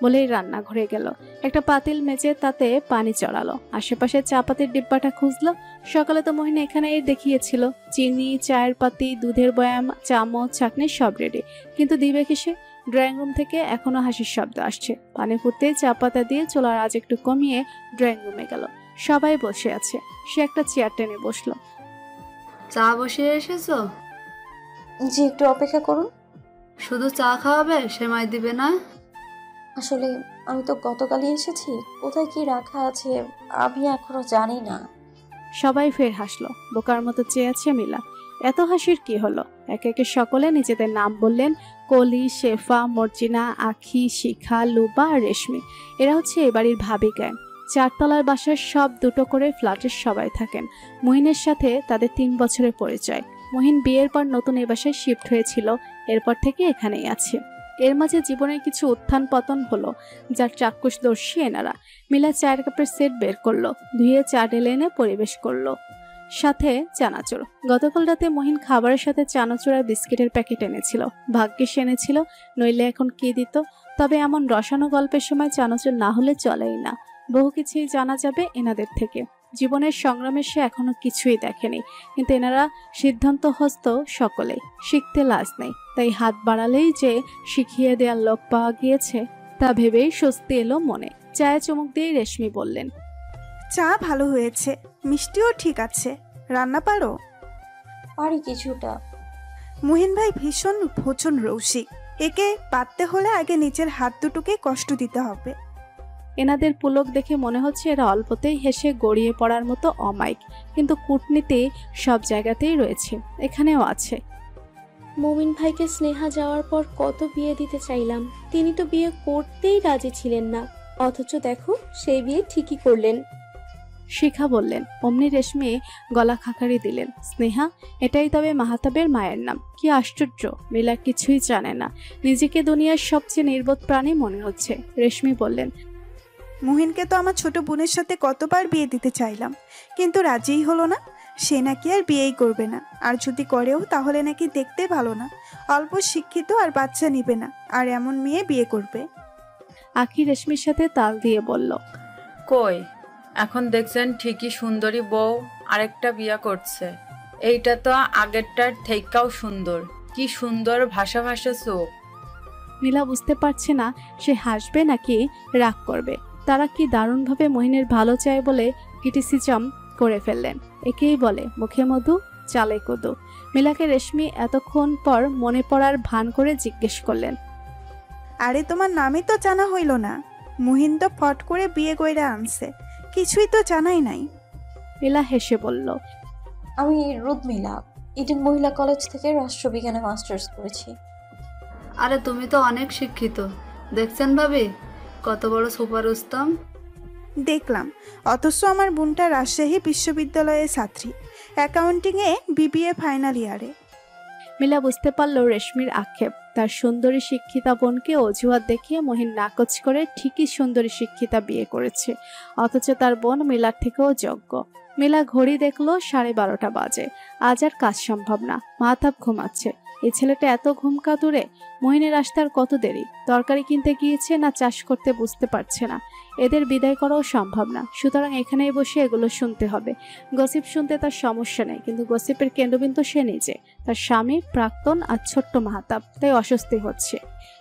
বলেই রান্নাঘরে গেল। একটা পাতিল মেজে তাতে পানি চড়ালো। আশেপাশে চা পাতির ডিব্বাটা খুঁজলো। সকালে তো মহিন এখানে দেখিয়েছিল, চিনি, চায়ের পাতি, দুধের বয়াম, চামচ, ছাঁকনি সব রেডি, কিন্তু দিবে কিসে? ড্রয়িং রুম থেকে এখনো হাসির শব্দ আসছে। পানি ফুটতে চা পাতা দিয়ে চুলার আজ একটু কমিয়ে ড্রয়িং রুমে গেল। সবাই বসে আছে। সে একটা চেয়ার টেনে বসলো। চা বসিয়ে এসেছো? জি, একটু অপেক্ষা করুন। শুধু চা খাওয়াবে, সেমাই দিবে না? আসলে আমি তো গতকালই এসেছি, কোথায় কি রাখা আছে আমি এখনো জানি না। সবাই ফের হাসলো। বোকার মতো চেয়ে আছে মিলা। এত হাসির কি হলো? একে একে সকলে নিজেদের নাম বললেন। কলি, শেফা, মর্জিনা, আখি, শিখা, লুবা আর রেশমি। এরা হচ্ছে এ বাড়ির ভাবি গ্যাং। 4 তলার বাসার সব 2টো করে ফ্ল্যাটের সবাই থাকেন। মহিনের সাথে তাদের 3 বছরের পরিচয়। মহিন বিয়ের পর নতুন এ বাসায় শিফট হয়েছিল, এরপর থেকে এখানেই আছে। এর মাঝে জীবনের কিছু উত্থান পতন হলো, যার চাক্ষুষদর্শী এনারা। মিলা চায়ের কাপের সেট বের করলো, ধুয়ে চা ঢেলে এনে পরিবেশ করলো, সাথে চানাচুর। গতকাল রাতে মহিন খাবারের সাথে চানাচুর আর বিস্কিটের প্যাকেট এনেছিল। ভাগ্যিস এনেছিল, নইলে এখন কি দিত? তবে এমন রসানো গল্পের সময় চানাচুর না হলে চলেই না। বহু কিছুই জানা যাবে এনাদের থেকে। জীবনের সংগ্রামে সে এখনো কিছুই দেখেনি, কিন্তু এনারা সিদ্ধান্ত হস্ত সকলে। শিখতে লাজ নেই, তাই হাত বাড়ালেই যে শিখিয়ে দেওয়ার লোক পাওয়া গিয়েছে তা ভেবেই স্বস্তি এলো মনে। চায়ে চুমুক দিয়ে রেশমি বললেন, চা ভালো হয়েছে, মিষ্টিও ঠিক আছে। রান্না পারো? পারি কিছুটা। মুহিন ভাই ভীষণ ভোজন রসিক, একে পাততে হলে আগে নিজের হাত দুটোকে কষ্ট দিতে হবে। এনাদের পুলক দেখে মনে হচ্ছে এরা অল্পতেই হেসে গড়িয়ে পড়ার মতো অমায়িক, কিন্তু কূটনীতি সব জায়গাতেই রয়েছে, এখানেও আছে। মুমিন ভাইকে স্নেহা যাওয়ার পর কত বিয়ে দিতে চাইলাম, তিনি তো বিয়ে করতেই রাজি ছিলেন না, অথচ দেখো সেই বিয়ে ঠিকই করলেন। শিখা বললেন। অমনি রেশমি গলা খাকারি দিলেন। স্নেহা? এটাই তবে মাহাতাবের মায়ের নাম। কি আশ্চর্য, মিলা কিছুই জানে না, নিজেকে দুনিয়ার সবচেয়ে নির্বোধ প্রাণী মনে হচ্ছে। রেশমি বললেন, মুহিনকে তো আমার ছোট বোনের সাথে কতবার বিয়ে দিতে চাইলাম, কিন্তু রাজিই হলো না। সে নাকি আর বিয়েই করবে না, আর যদি করেও তাহলে নাকি দেখতে ভালো না, অল্প শিক্ষিত আর বাচ্চা নিবে না, আর এমন মেয়ে বিয়ে করবে। আখি রেশমির সাথে তাল দিয়ে বলল, কই, এখন দেখছেন ঠিকই সুন্দরী বউ আরেকটা বিয়া করছে। এইটা তো আগেরটার থেকেও সুন্দর, কি সুন্দর ভাষা ভাষা চোখ। নীলা বুঝতে পারছে না সে হাসবে নাকি রাগ করবে। তারা কি দারুণভাবে মহিনের ভালো চায় বলে ক্রিটিসিজম করে ফেললেন। একেই বলে মুখে মধু, চালে কদু। মিলাকে রেশমি এতক্ষণ পর মনে পড়ার ভান করে জিজ্ঞেস করলেন, আরে তোমার নামই তো জানা হইল না। মুহিন তো ফট করে বিয়ে কইরা আনছে, কিছুই তো জানাই নাই। মিলা হেসে বলল, আমি রুদমিলা, ইডেন মহিলা কলেজ থেকে রাষ্ট্রবিজ্ঞানে মাস্টার্স করেছি। আরে তুমি তো অনেক শিক্ষিত, দেখছেন ভাবি কত বড় সুপার উস্তাম। দেখলাম, অথচ আমার বোনটা রাজশাহী বিশ্ববিদ্যালয়ের ছাত্রী, অ্যাকাউন্টিংয়ে বিবিএ ফাইনাল ইয়ারে। মিলা বুঝতে পারল রেশমির আক্ষেপ। তার সুন্দরী শিক্ষিতা বোনকে অজুহাত দেখিয়ে মহিন নাকচ করে ঠিকই সুন্দরী শিক্ষিতা বিয়ে করেছে, অথচ তার বোন মিলার থেকেও যোগ্য। মিলা ঘড়ি দেখলো 12:30 বাজে। আজ আর কাজ সম্ভব না, মাথাব ঘুমাচ্ছে। এই ছেলেটা এত ঘুম কাতুরে। মহিনের আসতে আর কত দেরি? তরকারি কিনতে গিয়েছে না চাষ করতে বুঝতে পারছে না। এদের বিদায় করাও সম্ভব না, সুতরাং এখানেই বসে এগুলো শুনতে হবে। গসিপ শুনতে তার সমস্যা নেই, কিন্তু গসিপের কেন্দ্রবিন্দু সে নিজে, তার স্বামী, প্রাক্তন আর ছোট্ট মাহাতাব। তাই অস্বস্তি হচ্ছে।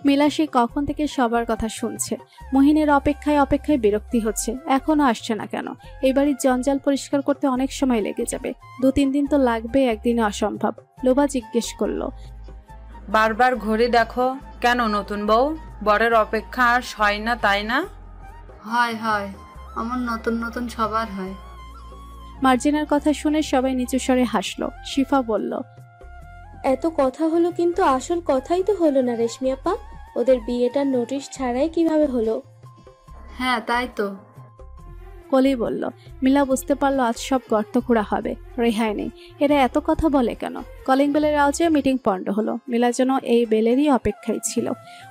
মিলা সে কখন থেকে সবার কথা শুনছে। মহিনের অপেক্ষায় অপেক্ষায় বিরক্তি হচ্ছে, এখনো আসছে না কেন? এই বাড়ির জঞ্জাল পরিষ্কার করতে অনেক সময় লেগে যাবে, 2-3 দিন তো লাগবে, একদিনে অসম্ভব। লোভা জিজ্ঞেস করলো, বারবার ঘড়ি দেখো কেন নতুন বউ? বরের অপেক্ষা আর হয় না, তাই না? হয় হয়, আমার নতুন নতুন সবার হয়। মার্জিনার কথা শুনে সবাই নিচু স্বরে হাসলো। শিফা বলল, এত কথা হলো কিন্তু আসল কথাই তো হলো না রেশমি আপা। ওদের বিয়েটার নোটিশ ছাড়াই কিভাবে হলো? হ্যাঁ তাই তো। কলি বলল। মিলা বুঝতে পারলো আজ সব গর্ত খোঁড়া হবে, রেহাই নেই। এরা এত কথা বলে কেন? কলিং বেলের আওয়াজে মিটিং পন্ড হলো। মিলা যেন এই বেলেরই অপেক্ষায় ছিল।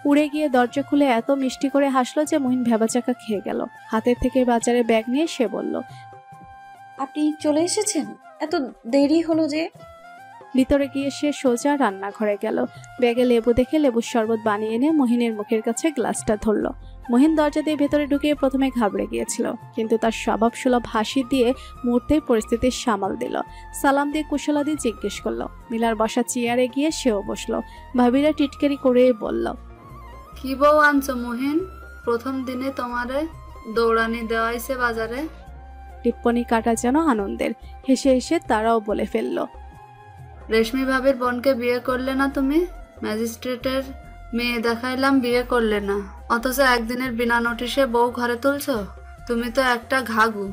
উড়ে গিয়ে দরজা খুলে এত মিষ্টি করে হাসলো যে মহিন ভেবাচাকা খেয়ে গেল। হাতের থেকে বাজারে ব্যাগ নিয়ে সে বলল, আপনি চলে এসেছেন? এত দেরি হলো যে? ভিতরে গিয়ে সে সোজা রান্নাঘরে গেল। ব্যাগে লেবু দেখে লেবুর শরবত বানিয়ে এনে মহিনের মুখের কাছে গ্লাসটা ধরল। মহিন দরজা দিয়ে ভেতরে ঢুকে প্রথমে ঘাবড়ে গিয়েছিল, কিন্তু তার স্বভাব সুলভ হাসি দিয়ে মুহূর্তেই পরিস্থিতি সামাল দিল। সালাম দিয়ে কুশলাদি জিজ্ঞেস করলো। মিলার বসা চেয়ারে গিয়ে সেও বসলো। ভাবিরা টিটকারি করে বলল, কি বউ আনছো মুহিন? প্রথম দিনে তোমারে দৌড়ানি দেওয়াইছে বাজারে। টিপ্পনি কাটা যেন আনন্দের। হেসে হেসে তারাও বলে ফেলল, রেশমি ভাবির বোনকে বিয়ে করলে না তুমি? ম্যাজিস্ট্রেটের মেয়ে দেখাইলাম, বিয়ে করলে না, অথচ একদিনের বিনা নোটিশে বউ ঘরে তুলছো। তুমি তো একটা ঘাঘু।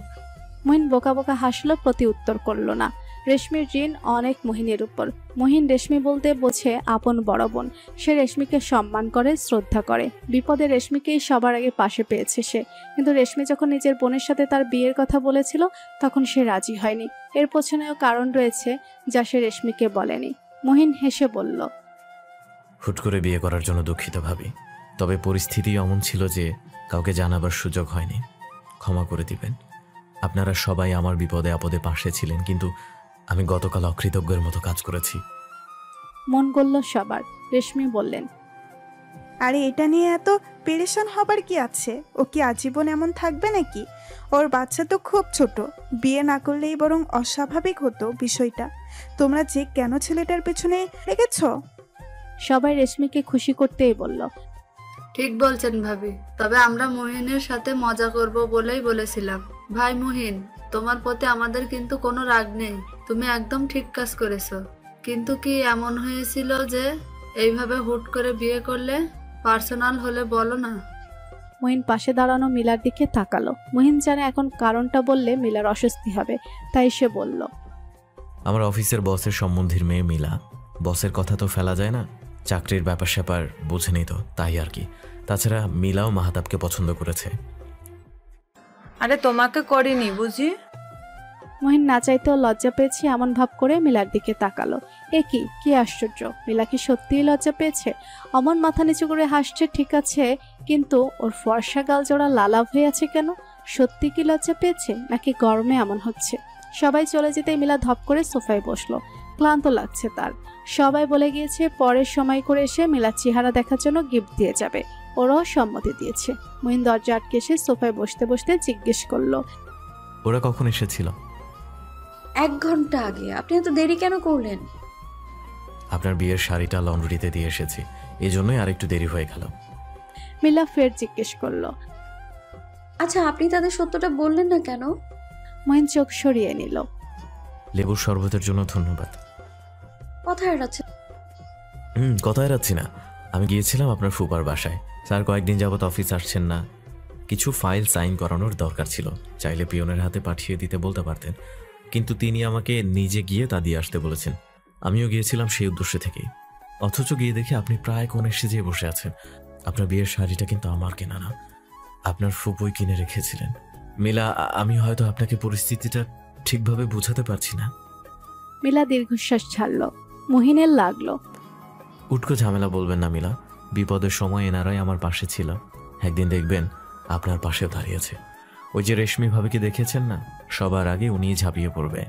মহিন বোকা বোকা হাসলো, প্রতি উত্তর করলো না। রেশমির ঋণ অনেক মহিনের উপর। মহিন রেশমি বলতে বোঝে আপন বড় বোন। সে রেশমিকে সম্মান করে, শ্রদ্ধা করে। বিপদে রেশমিকেই সবার আগে পাশে পেয়েছে সে। কিন্তু রেশমি যখন নিজের বোনের সাথে তার বিয়ের কথা বলেছিল তখন সে রাজি হয়নি। এর পেছনেও কারণ রয়েছে যা সে রেশমিকে বলেনি। মহিন হেসে বলল, হুট করে বিয়ে করার জন্য দুঃখিত ভাবি, তবে পরিস্থিতি এমন ছিল যে কাউকে জানাবার সুযোগ হয়নি। ক্ষমা করে দিবেন। আপনারা সবাই আমার বিপদে আপদে পাশে ছিলেন, কিন্তু আমি গতকাল অকৃতজ্ঞের মতো কাজ করেছি। মন গলল সবার। রেশমি বললেন, আরে এটা নিয়ে এত পেরেশান হবার কি আছে? ও কি আজীবন এমন থাকবে নাকি? ওর বাচ্চা তো খুব ছোট। বিয়ে না করলেই বরং অস্বাভাবিক হতো বিষয়টা। তোমরা যে কেন ছেলেটার পেছনে লেগেছ? সবাই রেশমিকে খুশি করতেই বলল, ঠিক বলছেন ভাবি, তবে আমরা মুহিনের সাথে মজা করব বলেই বলেছিলাম। ভাই মুহিন, তোমার প্রতি আমাদের কিন্তু কোনো রাগ নেই। তুমি একদম ঠিক কাজ করেছো। কিন্তু কি এমন হয়েছিল যে এইভাবে হুট করে বিয়ে করলে? পার্সোনাল হলে বলো না। মহিন পাশে দাঁড়ানো মিলার দিকে তাকালো। মহিন জানে এখন কারণটা বললে মিলার অস্বস্তি হবে, তাই সে বলল, আমার অফিসের বসের সম্বন্ধীর মেয়ে মিলা। বসের কথা তো ফেলা যায় না, চাকরির ব্যাপার স্যাপার বুঝেনি তো, তাই আর কি। তাছাড়া মিলাও মাহাতাবকে পছন্দ করেছে। আরে তোমাকে করিনি বুঝি? মহিন না চাইতেও লজ্জা পেয়েছে এমন ভাব করে মিলার দিকে তাকালো। এ কি আশ্চর্য! মিলা কি সত্যিই লজ্জা পেয়েছে? অমন মাথা নিচু করে হাসছে ঠিক আছে, কিন্তু ওর ফর্সা গাল জোড়া লালাভ হয়ে আছে কেন? সত্যি কি লজ্জা পেয়েছে, নাকি গরমে এমন হচ্ছে? সবাই চলে যেতেই মিলা ধপ করে সোফায় বসলো। ক্লান্ত লাগছে তার। সবাই বলে গিয়েছে পরের সময় করে এসে মিলার চেহারা দেখার জন্য গিফট দিয়ে যাবে। ওরাও সম্মতি দিয়েছে। মহিন দরজা আটকে এসে সোফায় বসতে বসতে জিজ্ঞেস করলো, ওরা কখন এসেছিল? 1 ঘন্টা আগে। আপনি এত দেরি কেন করলেন? আপনার বিয়ের শাড়িটা লন্ড্রিতে দিয়ে এসেছি, এই জন্যই আর একটু দেরি হয়ে গেল। মিলা ফের জিজ্ঞেস করলো, আচ্ছা, আপনি তাদের সত্যটা বললেন না কেন? মহিন চোখ সরিয়ে নিল। লেবুর শরবতের জন্য ধন্যবাদ। কথায় এড়াচ্ছেন। কথা এড়াচ্ছি না। আমি গিয়েছিলাম আপনার ফুপার বাসায়। স্যার কয়েকদিন যাবত অফিস আসছেন না। কিছু ফাইল সাইন করানোর দরকার ছিল। চাইলে পিয়নের হাতে পাঠিয়ে দিতে বলতে পারতেন, কিন্তু তিনি আমাকে নিজে গিয়ে তা দিয়ে আসতে বলেছেন। আমিও গিয়েছিলাম সেই উদ্দেশ্যে থেকেই। অথচ গিয়ে দেখি আপনি প্রায় কোণে সেজে বসে আছেন। আপনার বিয়ের শাড়িটা কিন্তু আমার কেনা না, আপনার ফুপুই কিনে রেখেছিলেন। মিলা, আমি হয়তো আপনাকে পরিস্থিতিটা ঠিকভাবে বোঝাতে পারছি না। মিলা দীর্ঘশ্বাস ছাড়ল। মহিনের লাগলো, উটকো ঝামেলা বলবেন না মিলা। বিপদের সময় এনারাই আমার পাশে ছিল। একদিন দেখবেন আপনার পাশেও দাঁড়িয়েছে। ওই যে রেশমি ভাবিকে দেখেছেন না, সবার আগে উনিই ঝাঁপিয়ে পড়বে।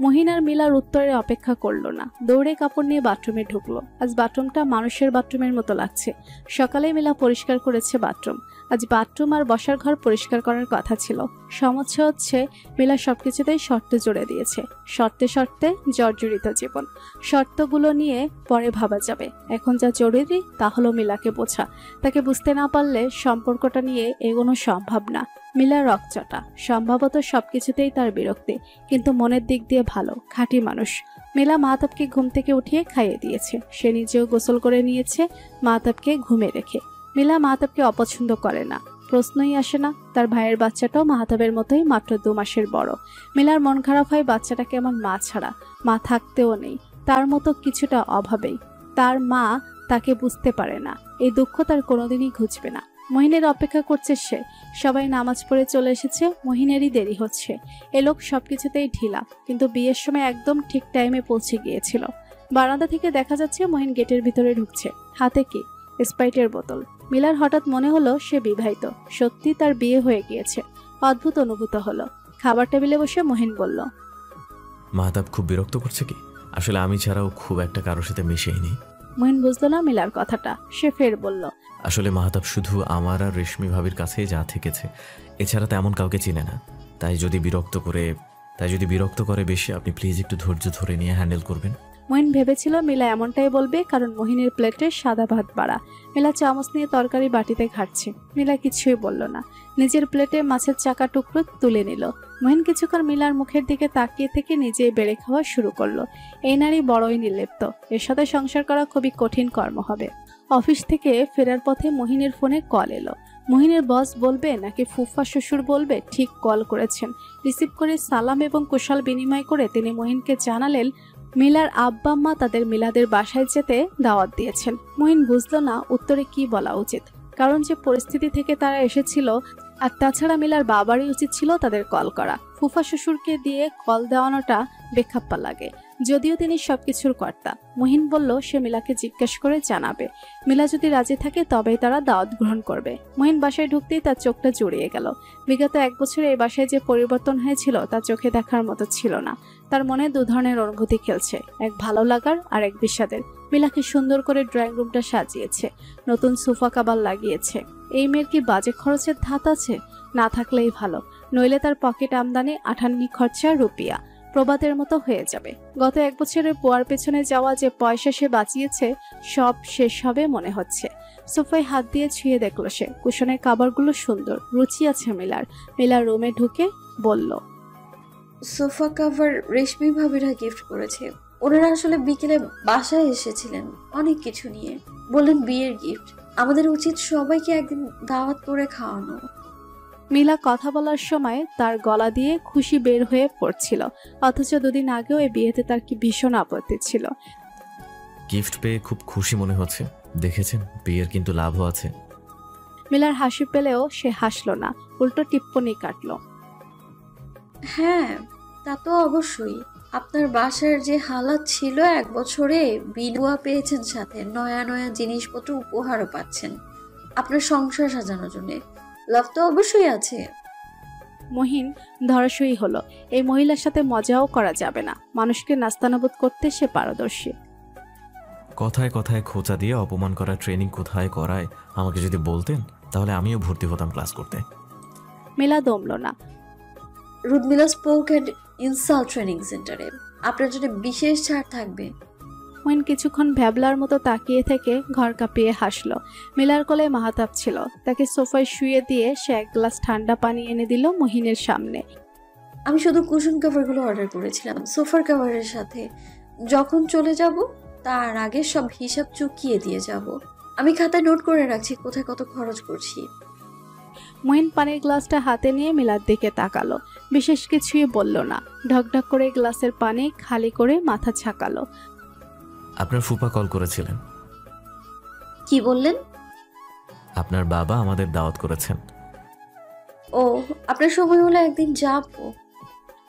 মহিন আর মিলার উত্তরে অপেক্ষা করলো না, দৌড়ে কাপড় নিয়ে বাথরুমে ঢুকলো। আজ বাথরুমটা মানুষের বাথরুমের মতো লাগছে। সকালে মিলা পরিষ্কার করেছে বাথরুম। আজ বাথরুম আর বসার ঘর পরিষ্কার করার কথা ছিল। সমস্যা হচ্ছে মিলা সবকিছুতেই শর্ত জুড়ে দিয়েছে। শর্তে শর্তে জর্জরিত জীবন। শর্তগুলো নিয়ে পরে ভাবা যাবে। এখন যা জরুরি তা হলো মিলাকে বোঝা। তাকে বুঝতে না পারলে সম্পর্কটা নিয়ে এগোনো সম্ভব না। মিলা রকচটা, সম্ভবত সবকিছুতেই তার বিরক্তি, কিন্তু মনের দিক দিয়ে ভালো, খাঁটি মানুষ। মিলা মাহতাবকে ঘুম থেকে উঠিয়ে খাইয়ে দিয়েছে। সে নিজেও গোসল করে নিয়েছে মাহতাবকে ঘুমে রেখে। মিলা মাহতাবকে অপছন্দ করে না, প্রশ্নই আসে না। তার ভাইয়ের বাচ্চাটাও মাহতাবের মতোই মাত্র 2 মাসের বড়। মিলার মন খারাপ হয় বাচ্চাটা কেমন মা ছাড়া, মা থাকতেও নেই, তার মতো কিছুটা অভাবেই। তার মা তাকে বুঝতে পারে না, এই দুঃখ তার কোনোদিনই ঘুচবে না। মহিনের অপেক্ষা করছে সে। সবাই নামাজ পড়ে চলে এসেছে, মহিনেরই দেরি হচ্ছে। এ লোক সবকিছুতেই ঢিলা, কিন্তু বিয়ের সময় একদম ঠিক টাইমে পৌঁছে গিয়েছিল। বারান্দা থেকে দেখা যাচ্ছে মহিন গেটের ভিতরে ঢুকছে, হাতে কি স্প্রাইটের বোতল। মিলার হঠাৎ মনে হলো সে বিবাহিত, সত্যি তার বিয়ে হয়ে গিয়েছে। অদ্ভুত অনুভূত হলো। খাবার টেবিলে বসে মহিন বলল, মাহতাব খুব বিরক্ত করছে কি? আসলে আমি ছাড়াও খুব একটা কারোর সাথে মিশেইনি। মহিন বুঝলো না মিলার কথাটা। সে ফের বলল, আসলে মাহতাব শুধু আমার আর রেশমি ভাবির কাছেই যা থেকেছে, এছাড়া তেমন কাউকে চিনে না। তাই যদি বিরক্ত করে বেশি, আপনি প্লিজ একটু ধৈর্য ধরে নিয়ে হ্যান্ডেল করবেন। মহিন ভেবেছিল মিলা এমনটাই বলবে, কারণ মহিনের প্লেটে সাদা ভাত বাড়া। মিলা চামচ নিয়ে তরকারি বাটিতে ঘাটছে। মিলা কিছুই বলল না, নিজের প্লেটে মাছের চাকা টুকরো তুলে নিল। মহিন কিছুক্ষণ মিলার মুখের দিকে তাকিয়ে থেকে নিজেই বেড়ে খাওয়া শুরু করলো। এই নারী বড়ই নির্লিপ্ত, এর সাথে সংসার করা খুবই কঠিন কর্ম হবে। অফিস থেকে ফেরার পথে মহিনের ফোনে কল এলো। মহিনের বস বলবে নাকি ফুফা শ্বশুর বলবে ঠিক কল করেছেন। রিসিভ করে সালাম এবং কুশল বিনিময় করে তিনি মহিনকে জানালেন মিলার আব্বা আম্মা তাদের মিলাদের বাসায় যেতে দাওয়াত দিয়েছেন। মহিন বুঝলো না উত্তরে কি বলা উচিত, কারণ যে পরিস্থিতি থেকে তারা এসেছিল, আর তাছাড়া মিলার বাবারই উচিত ছিল তাদের কল করা। ফুফা শ্বশুরকে দিয়ে কল দেওয়ানোটা বেখাপ্পা লাগে, যদিও তিনি সবকিছুর কর্তা। মহিন বলল সে মিলাকে জিজ্ঞেস করে জানাবে। মিলা যদি রাজি থাকে তবেই তারা দাওয়াত গ্রহণ করবে। মহিন বাসায় ঢুকতেই তার চোখটা জুড়িয়ে গেল। বিগত 1 বছরে এই বাসায় যে পরিবর্তন হয়েছিল তা চোখে দেখার মতো ছিল না। তার মনে 2 ধরনের অনুভূতি খেলছে, এক ভালো লাগার আর এক বিষাদের। মিলাকে সুন্দর করে ড্রয়িং রুমটা সাজিয়েছে, নতুন সোফা কাভার লাগিয়েছে। এই মেয়ের কি বাজে খরচের ধাত আছে? না থাকলেই ভালো, নইলে তার পকেট আমদানি 58 খরচা রুপিয়া প্রবাদের মতো হয়ে যাবে। গত 1 বছরের পোয়ার পেছনে যাওয়া যে পয়সা সে বাঁচিয়েছে সব শেষ হবে মনে হচ্ছে। সোফায় হাত দিয়ে ছুঁয়ে দেখলো সে, কুশনের কাভারগুলো সুন্দর, রুচি আছে মিলার। মিলার রুমে ঢুকে বলল, সোফা কভার রেশমি ভাবিরা গিফট করেছে। ওনারা আসলে বিকেলে বাসায় এসেছিলেন অনেক কিছু নিয়ে, বললেন বিয়ের গিফট। আমাদের উচিত সবাইকে একদিন দাওয়াত করে খাওয়ানো। মিলা কথা বলার সময় তার গলা দিয়ে খুশি বের হয়ে পড়ছিল, অথচ 2 দিন আগেও এই বিয়েতে তার কি ভীষণ আপত্তি ছিল। গিফট পেয়ে খুব খুশি মনে হচ্ছে। দেখেছেন, বিয়ের কিন্তু লাভও আছে। মিলার হাসি পেলেও সে হাসলো না, উল্টো টিপ্পনি কাটলো। হ্যাঁ, তা তো অবশ্যই। আপনার বাসার যে হালাত ছিল 1 বছরে, বিলুয়া পেয়েছেন, সাথে নয়া নয়া জিনিসপত্র উপহারও পাচ্ছেন আপনার সংসার সাজানোর জন্য। লাভ তো অবশ্যই আছে। মহিন ধরাশয়ী হলো। এই মহিলার সাথে মজাও করা যাবে না, মানুষকে নাস্তানাবুদ করতে সে পারদর্শী। কথায় কথায় খোঁচা দিয়ে অপমান করা ট্রেনিং কোথায় করায় আমাকে যদি বলতেন, তাহলে আমিও ভর্তি হতাম ক্লাস করতে। মিলা দমল না। রুদমিলা স্পোক অ্যান্ড ইনসাল্ট ট্রেনিং সেন্টারে আপনার জন্য বিশেষ ছাড় থাকবে। মহিন কিছুক্ষণ ভ্যাবলার মতো তাকিয়ে থেকে ঘর কাঁপিয়ে হাসলো। মিলার কোলে মাহতাব ছিল, তাকে সোফায় শুয়ে দিয়ে সে 1 গ্লাস ঠান্ডা পানি এনে দিল মহিনের সামনে। আমি শুধু কুশন কভারগুলো অর্ডার করেছিলাম সোফার কভারের সাথে। যখন চলে যাব তার আগে সব হিসাব চুকিয়ে দিয়ে যাব। আমি খাতায় নোট করে রাখছি কোথায় কত খরচ করছি। মহিন পানির গ্লাসটা হাতে নিয়ে মিলার দিকে তাকালো, বিশেষ কিছুই বলল না। ঢকঢক করে গ্লাসের পানি খালি করে মাথা ছাকালো। আপনার ফুপা কল করেছিলেন। কি বললেন? আপনার বাবা আমাদের দাওয়াত করেছেন। ও, আপনার সময় হলে একদিন যাবো।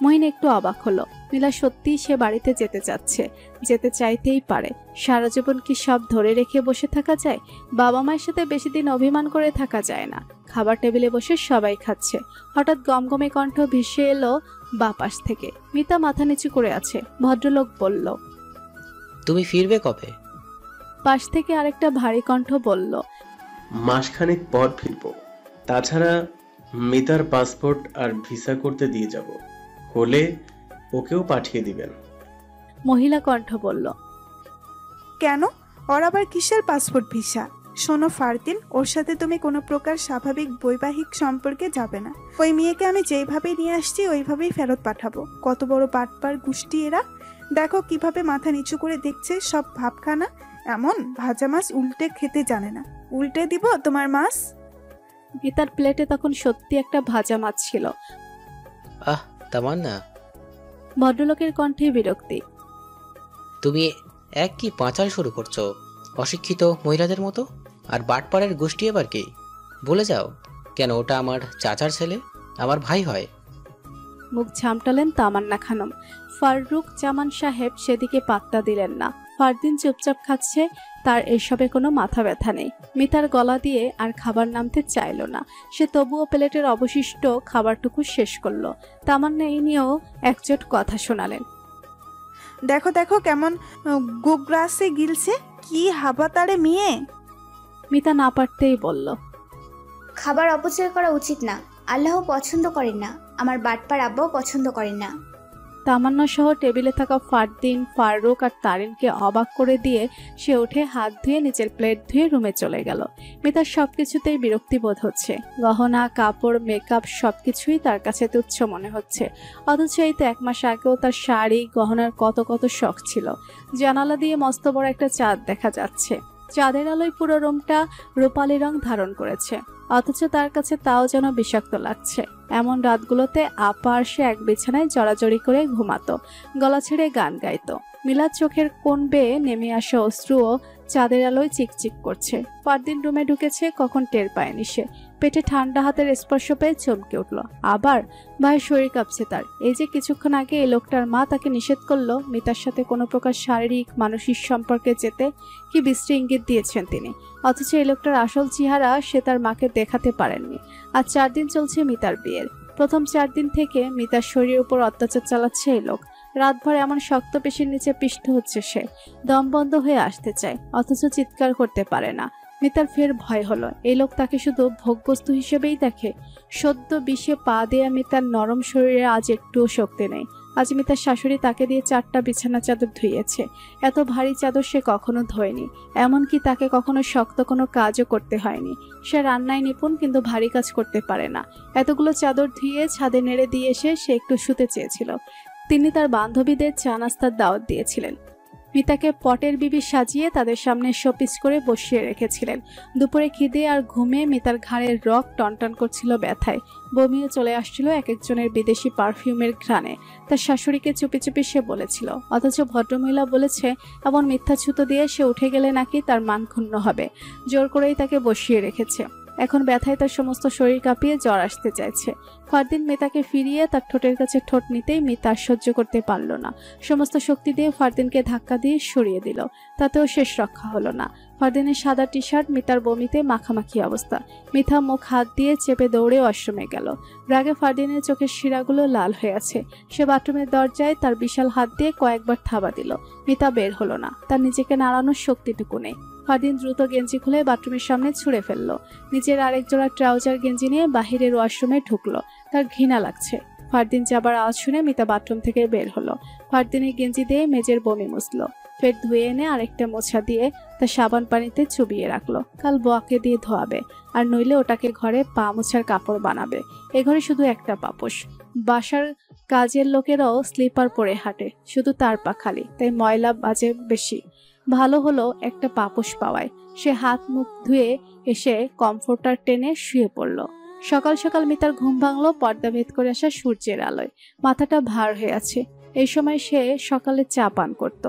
মহিন একটু অবাক হলো। মিলা সত্যি সে বাড়িতে যেতে চাচ্ছে, যেতে চাইতেই পারে। সারা জীবন কি সব ধরে রেখে বসে থাকা যায়? বাবা মায়ের সাথে বেশি দিন অভিমান করে থাকা যায় না। খাবার টেবিলে বসে সবাই খাচ্ছে। হঠাৎ গমগমে কণ্ঠ ভেসে এলো বাপাস থেকে। মিতা মাথা নিচু করে আছে। ভদ্রলোক বলল, তুমি ফিরবে কবে? পাশ থেকে আরেকটা ভারী কণ্ঠ বলল, মাসখানেক পর ফিরবো। তাছাড়া মিতার পাসপোর্ট আর ভিসা করতে দিয়ে যাব, হলে ওকেও পাঠিয়ে দিবেন। মহিলা কণ্ঠ বলল, কেন? ওর আবার কিসের পাসপোর্ট ভিসা? শোনো ফারদিন, ওর সাথে তুমি কোনো প্রকার স্বাভাবিক বৈবাহিক সম্পর্কে যাবে না। ওই মেয়েকে আমি যেইভাবে নিয়ে আসছি ওইভাবেই ফেরত পাঠাবো। কত বড় বাটপার গোষ্ঠী এরা! দেখো কিভাবে মাথা নিচু করে দেখছে সব ভাবখানা। এমন ভাজা মাছ উল্টে খেতে জানে না। উল্টে দিব তোমার মাছ। মিতার প্লেটে তখন সত্যি একটা ভাজা মাছ ছিল। আহ তামান্না, ভদ্রলোকের কণ্ঠে বিরক্তি। তুমি এক কি পাঁচাল শুরু করছো অশিক্ষিত মহিলাদের মতো? আর বাটপাড়ের গোষ্ঠী এবার কি? বলে যাও কেন, ওটা আমার চাচার ছেলে, আমার ভাই হয়। মুখ ঝামটালেন তামান্না খানম। ফারুক জামান সাহেব সেদিকে পাত্তা দিলেন না। ফারদিন চুপচাপ খাচ্ছে, তার এসবে কোনো মাথা ব্যথা নেই। মিতার গলা দিয়ে আর খাবার নামতে চাইল না। সে তবুও প্লেটের অবশিষ্ট খাবারটুকু শেষ করলো। তামান্না এই নিয়েও একজোট কথা শোনালেন। দেখো দেখো কেমন গোগ্রাসে গিলছে, কি হাবাতারে মেয়ে। মিতা না পারতেই বলল, খাবার অপচয় করা উচিত না। আল্লাহ পছন্দ করেন না, আমার বাটপার আব্বাও পছন্দ করেন না। তামান্না সহ টেবিলে থাকা ফারদিন, ফারুক আর তারিনকে অবাক করে দিয়ে সে উঠে হাত ধুয়ে নিচের প্লেট ধুয়ে রুমে চলে গেল। মিতার সবকিছুতেই বিরক্তি বোধ হচ্ছে। গহনা, কাপড়, মেকআপ সবকিছুই তার কাছে তুচ্ছ মনে হচ্ছে। অথচ এই তো 1 মাস আগেও তার শাড়ি গহনার কত কত শখ ছিল। জানালা দিয়ে মস্ত বড় একটা চাঁদ দেখা যাচ্ছে। চাঁদের আলোয় পুরো রুমটা রূপালী রং ধারণ করেছে। অথচ তার কাছে তাও যেন বিষাক্ত লাগছে। এমন রাতগুলোতে আপা আর সে এক বিছানায় জড়াজড়ি করে ঘুমাতো, গলা ছেড়ে গান গাইতো। মিলার চোখের কোণ বেয়ে নেমে আসা অশ্রুও চাঁদের আলোয় চিকচিক করছে। পরদিন রুমে ঢুকেছে, কখন টের পায়নি সে। পেটে ঠান্ডা হাতের স্পর্শ পেয়ে চমকে উঠল। আবার ভাই শরীর কাঁপছে তার। এই যে কিছুক্ষণ আগে এই লোকটার মা তাকে নিষেধ করলো মিতার সাথে কোনো প্রকার শারীরিক মানসিক সম্পর্কে যেতে, কি বিশ্রী ইঙ্গিত দিয়েছেন তিনি। অথচ এই লোকটার আসল চেহারা সে তার মাকে দেখাতে পারেননি। আজ 4 দিন চলছে মিতার বিয়ের। প্রথম 4 দিন থেকে মিতার শরীরের উপর অত্যাচার চালাচ্ছে এই লোক। রাতভর এমন শক্ত পেশির নিচে পিষ্ট হচ্ছে সে। দম বন্ধ হয়ে আসতে চায়, অথচ চিৎকার করতে পারে না। মিতার ফের ভয় হলো, এই লোক তাকে শুধু ভোগবস্তু হিসেবেই দেখে। সদ্য বিষে পা দেয়া মিতার নরম শরীরে আজ একটুও শক্তি নেই। আজ মিতার শাশুড়ি তাকে দিয়ে 4টা বিছানা চাদর ধুইয়েছে। এত ভারী চাদর সে কখনো ধোয়নি। এমনকি তাকে কখনো শক্ত কোনো কাজও করতে হয়নি। সে রান্নায় নিপুণ, কিন্তু ভারী কাজ করতে পারে না। এতগুলো চাদর ধুয়ে ছাদে নেড়ে দিয়ে এসে সে একটু শুতে চেয়েছিল। তিনি তার বান্ধবীদের চা নাস্তার দাওয়াত দিয়েছিলেন। মিতাকে পটের বিবি সাজিয়ে তাদের সামনে শোপিস করে বসিয়ে রেখেছিলেন। দুপুরে খিদে আর ঘুমে মিতার ঘাড়ের রক টনটন করছিল ব্যথায়। বমিও চলে আসছিল এক একজনের বিদেশি পারফিউমের ঘ্রাণে। তার শাশুড়িকে চুপি চুপি সে বলেছিল, অথচ ভদ্রমহিলা বলেছে এমন মিথ্যা ছুতো দিয়ে সে উঠে গেলে নাকি তার মান ক্ষুণ্ণ হবে। জোর করেই তাকে বসিয়ে রেখেছে। এখন ব্যথায় তার সমস্ত শরীর কাঁপিয়ে জ্বর আসতে চাইছে। ফারদিন মিতাকে ফিরিয়ে তার ঠোঁটের কাছে ঠোঁট নিতেই মিতা সহ্য করতে পারল না। সমস্ত শক্তি দিয়ে ফারদিনকে ধাক্কা দিয়ে সরিয়ে দিল। তাতেও শেষ রক্ষা হলো না। ফারদিনের সাদা টি শার্ট মিতার বমিতে মাখামাখি অবস্থা। মিতা মুখ হাত দিয়ে চেপে দৌড়ে ওয়াশরুমে গেল। রাগে ফারদিনের চোখের শিরাগুলো লাল হয়ে আছে। সে বাথরুমের দরজায় তার বিশাল হাত দিয়ে কয়েকবার থাবা দিল। মিতা বের হলো না। তার নিজেকে নাড়ানোর শক্তিটুকু নেই। ফারদিন দ্রুত গেঞ্জি খুলে বাথরুমের সামনে ছুঁড়ে ফেললো। নিজের আরেক জোড়া ট্রাউজার গেঞ্জি নিয়ে বাহিরের ওয়াশরুমে ঢুকলো। তার ঘৃণা লাগছে। ফারদিন যাবার আওয়াজ শুনে মিতা বাথরুম থেকে বের হলো। ফারদিনের গেঞ্জি দিয়ে মেজের বমি মুছলো। ফের ধুয়ে এনে আরেকটা মোছা দিয়ে তার সাবান পানিতে চুবিয়ে রাখলো। কাল বোয়াকে দিয়ে ধোয়াবে, আর নইলে ওটাকে ঘরে পা মোছার কাপড় বানাবে। এ ঘরে শুধু একটা পাপোশ। বাসার কাজের লোকেরাও স্লিপার পরে হাঁটে, শুধু তার পা খালি, তাই ময়লা বাজে বেশি। ভালো হলো একটা পাপোশ পাওয়ায়। সে হাত মুখ ধুয়ে এসে কমফোর্টার টেনে শুয়ে পড়ল। সকাল সকাল মিতার ঘুম ভাঙলো পর্দা ভেদ করে আসা সূর্যের আলোয়। মাথাটা ভার হয়ে আছে। এই সময় সে সকালে চা পান করত।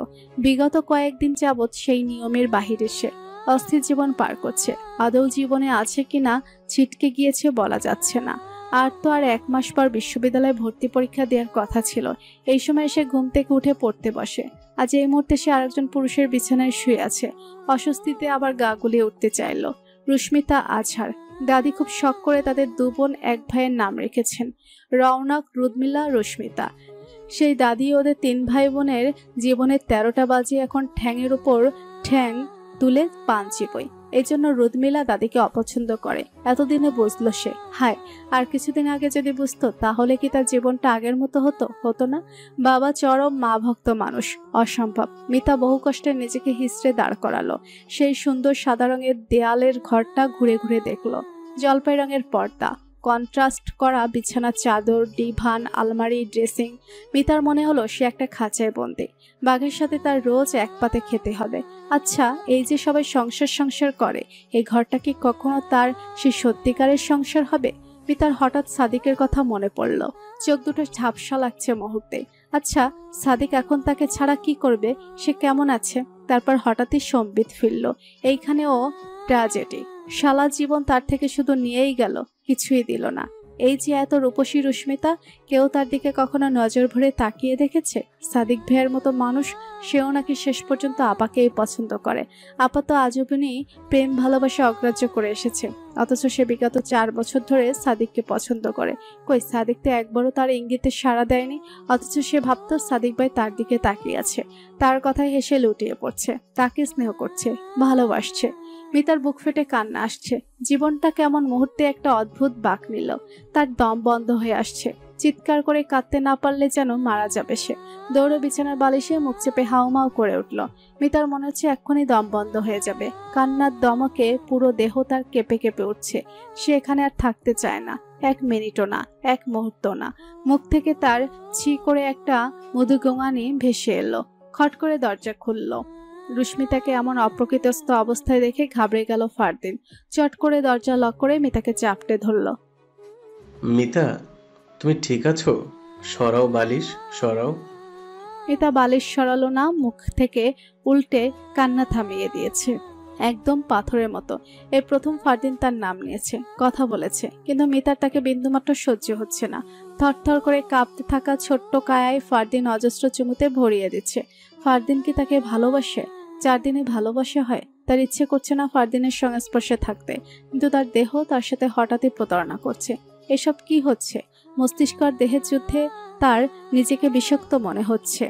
বিগত কয়েকদিন যাবৎ সেই নিয়মের বাহিরে সে অস্থির জীবন পার করছে। আদৌ জীবনে আছে কিনা ছিটকে গিয়েছে বলা যাচ্ছে না। আর তো আর 1 মাস পর বিশ্ববিদ্যালয়ে ভর্তি পরীক্ষা দেওয়ার কথা ছিল। এই সময় সে ঘুম থেকে উঠে পড়তে বসে। আজ এই মুহূর্তে সে আরেকজন পুরুষের বিছানায় শুয়ে আছে। অস্বস্তিতে আবার গা গুলিয়ে উঠতে চাইল। রুস্মিতা, আজহার দাদি খুব শখ করে তাদের 2 বোন 1 ভাইয়ের নাম রেখেছেন, রওনক, রুদমিলা, রুস্মিতা। সেই দাদি ওদের 3 ভাই বোনের জীবনের 13টা বাজি এখন ঠ্যাংয়ের উপর ঠ্যাং তুলে পান চিপই। এই জন্য রুদমিলা দাদিকে অপছন্দ করে। এতদিনে বুঝলো সে। হায়, আর কিছুদিন আগে যদি বুঝতো তাহলে কি তার জীবনটা আগের মতো হতো না? বাবা চরম মা ভক্ত মানুষ, অসম্ভব। মিতা বহু কষ্টে নিজেকে হিস্ট্রে দাঁড় করালো। সেই সুন্দর সাদা রঙের দেয়ালের ঘরটা ঘুরে ঘুরে দেখলো। জলপাই রঙের পর্দা, কন্ট্রাস্ট করা বিছানার চাদর, ডিভান, আলমারি, ড্রেসিং। মিতার মনে হলো সে একটা খাঁচায় বন্দি। বাঘের সাথে তার রোজ এক পাতে খেতে হবে। আচ্ছা, এই যে সবাই সংসার করে, এই ঘরটা কি কখনো তার সে সত্যিকারের সংসার হবে? মিতার হঠাৎ সাদিকের কথা মনে পড়ল। চোখ দুটো ঝাপসা লাগছে মুহূর্তে। আচ্ছা, সাদিক এখন তাকে ছাড়া কি করবে? সে কেমন আছে? তারপর হঠাৎই সম্বিত ফিরল। এইখানেও ট্র্যাজেডি। সারা জীবন তার থেকে শুধু নিয়েই গেল, কিছুই দিল না। এই যে এত রূপসী রুস্মিতা, কেউ তার দিকে কখনো নজর ভরে তাকিয়ে দেখেছে? সাদিক ভাইয়ের মতো মানুষ, সেও নাকি শেষ পর্যন্ত আপাকেই পছন্দ করে। আপা তো আজীবনই প্রেম ভালোবাসা অগ্রাহ্য করে এসেছে, অথচ সে বিগত 4 বছর ধরে সাদিককে পছন্দ করে। কই, সাদিক তো একবারও তার ইঙ্গিতে সাড়া দেয়নি, অথচ সে ভাবতো সাদিক ভাই তার দিকে তাকিয়ে আছে, তার কথায় হেসে লুটিয়ে পড়ছে, তাকে স্নেহ করছে, ভালোবাসছে। মিতার বুক ফেটে কান্না আসছে। জীবনটা কেমন মুহূর্তে একটা অদ্ভুত বাঁক নিল। তার দম বন্ধ হয়ে আসছে। চিৎকার করে কাঁদতে না পারলে যেন মারা যাবে সে। দৌড়ে বিছানার বালিশে মুখ চেপে হাউমাউ করে উঠল। মিতার মনে হচ্ছে এক্ষুনি দম বন্ধ হয়ে যাবে। কান্নার দমকে পুরো দেহ তার কেঁপে কেঁপে উঠছে। সে এখানে আর থাকতে চায় না, 1 মিনিটও না, 1 মুহূর্ত না। মুখ থেকে তার ছি করে একটা মধুগোঙানি ভেসে এলো। খট করে দরজা খুলল। রুস্মিতাকে এমন অপ্রকৃতস্থ অবস্থায় দেখে ঘাবড়ে গেল ফারদিন। চট করে দরজা লক করে মিতাকে চাপটে ধরল। মিতা, তুমি ঠিক আছো? সরাও বালিশ, সরাও। মিতা বালিশ সরালো না, মুখ থেকে উল্টে কান্না থামিয়ে দিয়েছে, একদম পাথরের মতো। এই প্রথম ফারদিন তার নাম নিয়েছে, কথা বলেছে, কিন্তু মিতার তাকে বিন্দুমাত্র সহ্য হচ্ছে না। থরথর করে কাঁপতে থাকা ছোট্ট কায়ায় ফারদিন অজস্র চুমুতে ভরিয়ে দিচ্ছে। ফারদিন কি তাকে ভালোবাসে? 4 দিনে ভালোবাসা হয়? তার ইচ্ছে করছে না ফারদিনের সংস্পর্শে থাকতে, কিন্তু তার দেহ তার সাথে হঠাৎই প্রতারণা করছে। এসব কি হচ্ছে? মস্তিষ্ক আর দেহের যুদ্ধে তার নিজেকে বিষাক্ত মনে হচ্ছে।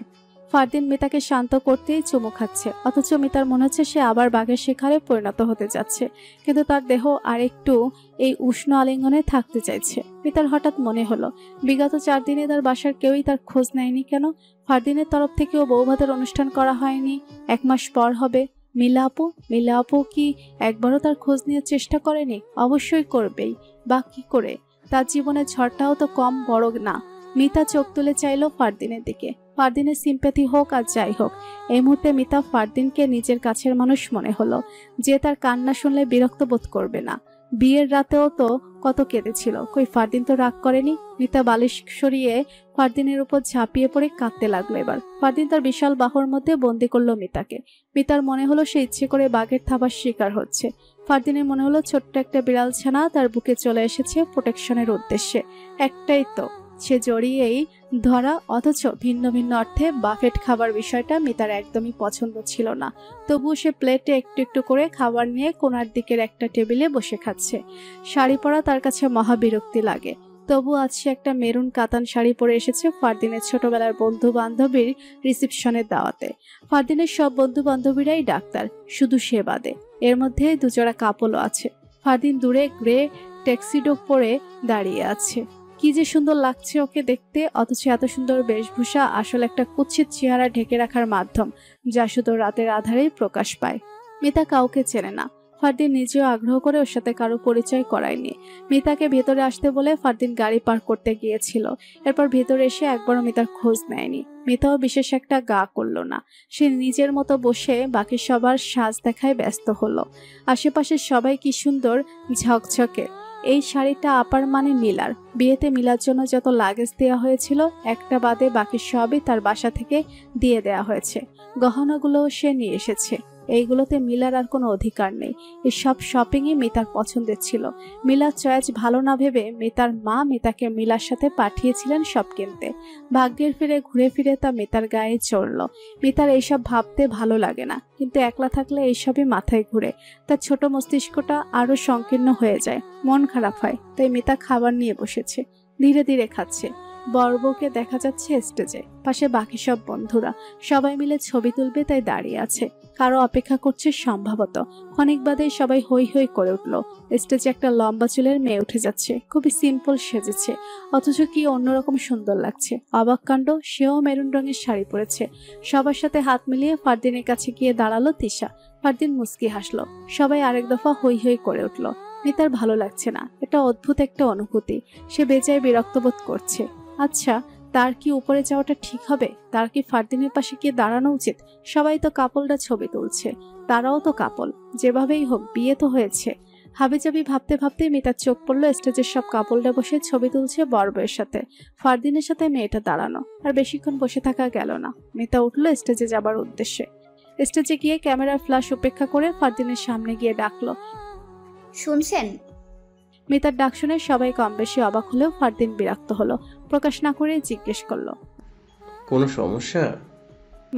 ফারদিন মিতাকে শান্ত করতেই চুমু খাচ্ছে, অথচ মিতার মনে হচ্ছে সে আবার বাঘের শিকারে পরিণত হতে যাচ্ছে। কিন্তু তার দেহ আরেকটু এই উষ্ণ আলিঙ্গনে থাকতে চাইছে। মিতার হঠাৎ মনে হলো, বিগত 4 দিনে তার বাসার কেউই তার খোঁজ নেয়নি কেন? ফারদিনের তরফ থেকেও বৌভাতের অনুষ্ঠান করা হয়নি। 1 মাস পর হবে। মিলা আপু কি একবারও তার খোঁজ নেওয়ার চেষ্টা করেনি? অবশ্যই করবেই, বা কি করে? তার জীবনের ঝড়টাও তো কম বড় না। মিতা চোখ তুলে চাইল ফারদিনের দিকে। ফারদিনের সিম্প্যাথি হোক আর যাই হোক, এই মুহূর্তে মিতা ফারদিনকে নিজের কাছের মানুষ মনে হলো, যে তার কান্না শুনলে বিরক্ত বোধ করবে না। বিয়ের রাতেও তো কত কেঁদেছিল, কই ফারদিন তো রাগ করেনি। মিতা বালিশ সরিয়ে ফারদিনের উপর ঝাঁপিয়ে পড়ে কাঁদতে লাগলো। এবার ফারদিন তার বিশাল বাহুর মধ্যে বন্দি করলো মিতাকে। মিতার মনে হলো সে ইচ্ছে করে বাঘের থাবার শিকার হচ্ছে। ফারদিনের মনে হলো ছোট্ট একটা বিড়াল ছানা তার বুকে চলে এসেছে প্রোটেকশনের উদ্দেশ্যে। একটাই তো, সে জড়িয়েই ধরা, অথচ ভিন্ন ভিন্ন অর্থে বাফেট খাবার বিষয়টা মিতার একদমই পছন্দ ছিল না। তবুও সে প্লেটে একটু একটু করে খাবার নিয়ে কোনার দিকের একটা টেবিলে বসে খাচ্ছে। শাড়ি পরা তার কাছে মহাবিরক্তি লাগে, তবু আজ সে একটা মেরুন কাতান শাড়ি পরে এসেছে ফারদিনের ছোটবেলার বন্ধু বান্ধবীর রিসেপশনের দাওয়াতে। ফারদিনের সব বন্ধু বান্ধবীরাই ডাক্তার, শুধু সে বাদে। এর মধ্যে 2 জোড়া কাপলও আছে। ফারদিন দূরে গ্রে ট্যাক্সিডো পরে দাঁড়িয়ে আছে। কি যে সুন্দর লাগছে ওকে দেখতে, অথচ এত সুন্দর বেশভূষা আসলে একটা কুৎসিত চেহারা ঢেকে রাখার মাধ্যম, যা শুধু রাতের আধারেই প্রকাশ পায়। মিতা কাউকে চেনে না। ফারদিন নিজেও আগ্রহ করে ওর সাথে কারো পরিচয় করায়নি। মিতাকে ভেতরে আসতে বলে ফারদিন গাড়ি পার্ক করতে গিয়েছিল। এরপর ভেতরে এসে একবারও মিতার খোঁজ নেয়নি। মিতাও বিশেষ একটা গা করলো না। সে নিজের মতো বসে বাকি সবার সাজ দেখায় ব্যস্ত হলো। আশেপাশের সবাই কি সুন্দর ঝকঝকে। এই শাড়িটা আপার মানে মিলার। বিয়েতে মিলার জন্য যত লাগেজ দেওয়া হয়েছিল একটা বাদে বাকি সবই তার বাসা থেকে দিয়ে দেওয়া হয়েছে। গহনাগুলোও সে নিয়ে এসেছে। এইগুলোতে মিলার আর কোনো অধিকার নেই। এই সব শপিংই মিতার পছন্দের ছিল। মিলার চয়েস ভালো না ভেবে মিতার মা মিতাকে মিলার সাথে পাঠিয়েছিলেন সব কিনতে। ভাগ্যের ফিরে ঘুরে ফিরে তা মিতার গায়ে চড়ল। মিতার এইসব ভাবতে ভালো লাগে না, কিন্তু একলা থাকলে এইসবই মাথায় ঘুরে। তার ছোট মস্তিষ্কটা আরো সংকীর্ণ হয়ে যায়, মন খারাপ হয়। তাই মিতা খাবার নিয়ে বসেছে, ধীরে ধীরে খাচ্ছে। বড়বউকে দেখা যাচ্ছে স্টেজে, পাশে বাকি সব বন্ধুরা সবাই মিলে ছবি তুলবে তাই দাঁড়িয়ে আছে। কারো অপেক্ষা করছে সম্ভবত। ক্ষণিক বাদে সবাই হই হই করে উঠল। স্টেজে একটা লম্বা চুলের মেয়ে উঠে যাচ্ছে, খুবই সিম্পল সেজেছে, অথচ কি অন্যরকম সুন্দর লাগছে। অবাক কাণ্ড, সেও মেরুন রঙের শাড়ি পরেছে। সবার সাথে হাত মিলিয়ে ফারদিনের কাছে গিয়ে দাঁড়ালো তিশা। ফারদিন মুস্কি হাসলো। সবাই আরেক দফা হই হই করে উঠল। মিতার ভালো লাগছে না। এটা অদ্ভুত একটা অনুভূতি। সে বেজায় বিরক্ত বোধ করছে। আচ্ছা, তার কি উপরে যাওয়াটা ঠিক হবে? তার কি ফারদিনের পাশে গিয়ে দাঁড়ানো উচিত? সবাই তো কাপলরা ছবি তুলছে, তারাও তো কাপল। যেভাবেই হোক বিয়ে তো হয়েছে। হাবিজাবি ভাবতে ভাবতে মিতার চোখ পড়লো স্টেজের সব কাপলরা বসে ছবি তুলছে বর বউয়ের সাথে। ফারদিনের সাথে মেয়েটা দাঁড়ানো। আর বেশিক্ষণ বসে থাকা গেল না। মিতা উঠলো স্টেজে যাবার উদ্দেশ্যে। স্টেজে গিয়ে ক্যামেরার ফ্ল্যাশ উপেক্ষা করে ফারদিনের সামনে গিয়ে ডাকলো, শুনছেন? মিতার ডাক শুনে সবাই কম বেশি অবাক হলেও ফারদিন বিরক্ত হলো। প্রকাশ না করে জিজ্ঞেস করলো, কোনো সমস্যা?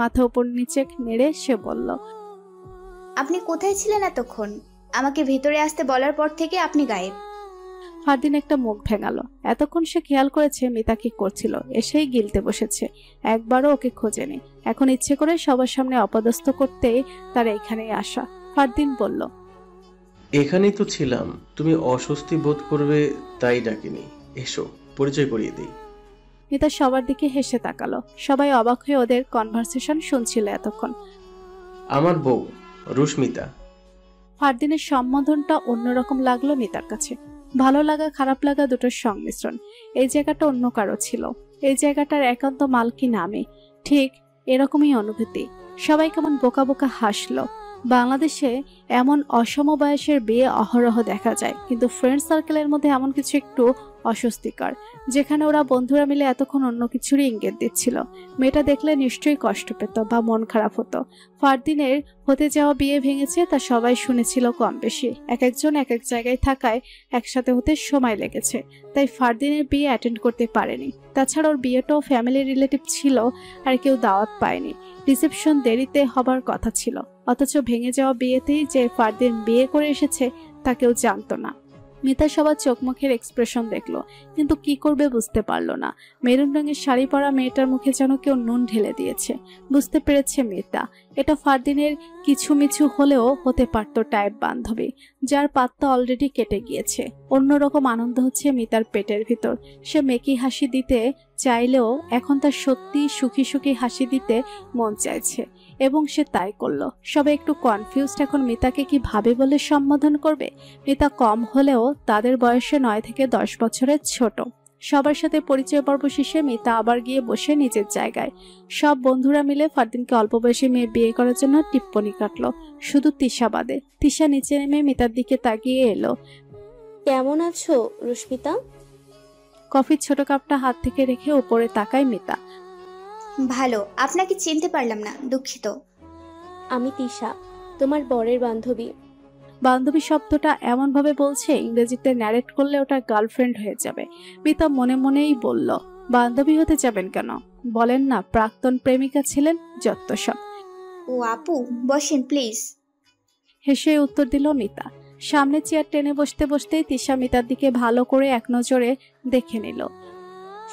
মাথা উপর নিচে নেড়ে সে বলল, আপনি কোথায় ছিলেন এতক্ষণ? আমাকে ভেতরে আসতে বলার পর থেকে আপনি গায়েব। ফারদিন একটা মুখ ভেঙালো। এতক্ষণ সে খেয়াল করেছে মিতা কি করছিল, এসেই গিলতে বসেছে। একবারও ওকে খোঁজেনি। এখন ইচ্ছে করে সবার সামনে অপদস্থ করতেই তার এখানেই আসা। ফারদিন বলল, এখানেই তো ছিলাম, তুমি অস্বস্তি বোধ করবে তাই ডাকিনি। এসো পরিচয় করিয়ে দিই। মিতা সবার দিকে হেসে তাকালো। সবাই অবাক হয়ে ওদের কনভারসেশন শুনছিল এতক্ষণ। আমার বউ রুস্মিতা। ফারদিনের সম্বোধনটা অন্যরকম লাগলো মিতার কাছে। ভালো লাগা খারাপ লাগা দুটোর সংমিশ্রণ। এই জায়গাটা অন্য কারো ছিল। এই জায়গাটার একান্ত মালকিন আমি। ঠিক এরকমই অনুভূতি। সবাই কেমন বোকা বোকা হাসলো। বাংলাদেশে এমন অসম বয়সের বিয়ে অহরহ দেখা যায়, কিন্তু ফ্রেন্ড সার্কেলের মধ্যে এমন কিছু একটু অস্বস্তিকর, যেখানে ওরা বন্ধুরা মিলে এতক্ষণ অন্য কিছুরই ইঙ্গিত দিচ্ছিল। মেয়েটা দেখলে নিশ্চয়ই কষ্ট পেত বা মন খারাপ হতো। ফারদিনের হতে যাওয়া বিয়ে ভেঙেছে তা সবাই শুনেছিল কম বেশি। এক একজন এক এক জায়গায় থাকায় একসাথে হতে সময় লেগেছে, তাই ফারদিনের বিয়ে অ্যাটেন্ড করতে পারেনি। তাছাড়া ওর বিয়েটাও ফ্যামিলি রিলেটিভ ছিল, আর কেউ দাওয়াত পায়নি। রিসেপশন দেরিতে হবার কথা ছিল, অথচ ভেঙে যাওয়া বিয়েতেই যে ফারদিন বিয়ে করে এসেছে তা কেউ জানতো না। মিতা সবার চোখ মুখের এক্সপ্রেশন দেখলো, কিন্তু কি করবে বুঝতে পারলো না। মেরুন রঙের শাড়ি পরা মেয়েটার মুখে যেন কেউ নুন ঢেলে দিয়েছে। বুঝতে পেরেছে মিতা এটা ফারদিনের কিছু মিছু হলেও হতে পারত টাইপ বান্ধবী, যার পাত্তা অলরেডি কেটে গিয়েছে। অন্যরকম আনন্দ হচ্ছে মিতার পেটের ভিতর। সে মেকি হাসি দিতে চাইলেও এখন তার সত্যি সুখী সুখী হাসি দিতে মন চাইছে, এবং সে তাই করলো। সবাই একটু কনফিউজড এখন মিতাকে কি ভাবে বলে সম্বোধন করবে। মিতা কম হলেও তাদের বয়সে 9 থেকে 10 বছরের ছোট। সবার সাথে পরিচয় পর্ব শেষে মিতা আবার গিয়ে বসে নিজের জায়গায়। সব বন্ধুরা মিলে ফারদিনকে অল্প বয়সী মেয়ে বিয়ে করার জন্য টিপ্পনি কাটলো, শুধু তিশা বাদে। তিশা নিচে নেমে মিতার দিকে তাকিয়ে এলো। কেমন আছো রুস্মিতা? কফির ছোট কাপটা হাত থেকে রেখে উপরে তাকায় মিতা। ভালো, আপনাকে চিনতে পারলাম না, দুঃখিত। আমি তিশা, তোমার বরের বান্ধবী। বান্ধবী শব্দটা এমন ভাবে বলছে ইংরেজিতে ন্যারেট করলে ওটা গার্লফ্রেন্ড হয়ে যাবে। মিতা মনে মনেই বলল, বান্ধবী হতে যাবেন কেন? বলেন না প্রাক্তন প্রেমিকা ছিলেন, যত সব। ও আপু, বসেন প্লিজ। হেসে উত্তর দিল মিতা। সামনে চেয়ার টেনে বসতে বসতেই তিশা মিতার দিকে ভালো করে এক নজরে দেখে নিল।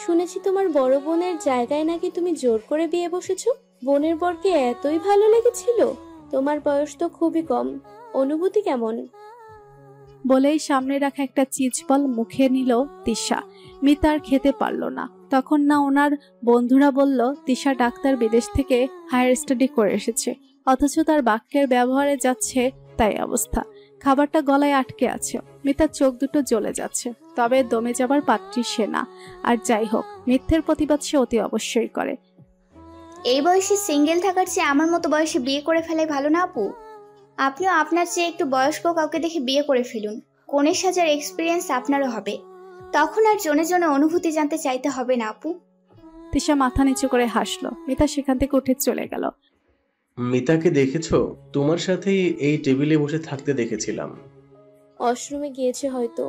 শুনেছি তোমার বড় বোনের জায়গায় নাকি তুমি জোর করে বিয়ে বসেছো। বোনের বরকে এতই ভালো লেগেছিল? তোমার বয়স তো খুবই কম, অনুভূতি কেমন? বলেই সামনে রাখা একটা চিজ বল মুখে নিল তিশা। মিতা আর খেতে পারল না। তখন না ওনার বন্ধুরা বলল তিশা ডাক্তার, বিদেশ থেকে হায়ার স্টাডি করে এসেছে, অথচ তার বাক্যের ব্যবহারে যাচ্ছে তাই অবস্থা। খাবারটা গলায় আটকে আছে। মিতার চোখ দুটো জ্বলে যাচ্ছে, তবে দমে যাবার পাত্রী সে না। আর যাই হোক, মিথ্যের প্রতিবাদ সে অতি অবশ্যই করে। এই বয়সে সিঙ্গেল থাকার চেয়ে আমার মতো বয়সে বিয়ে করে ফেলাই ভালো না আপু? আপনিও আপনার চেয়ে একটু বয়স্ক কাউকে দেখে বিয়ে করে ফেলুন। কনের সাজার এক্সপিরিয়েন্স আপনারও হবে, তখন আর জনে জনে অনুভূতি জানতে চাইতে হবে না আপু। তিশা মাথা নিচু করে হাসলো। মিতা সেখান থেকে উঠে চলে গেল। মিতাকে দেখেছো? তোমার সাথেই এই টেবিলে বসে থাকতে দেখেছিলাম। ওয়াশরুমে গিয়েছে হয়তো।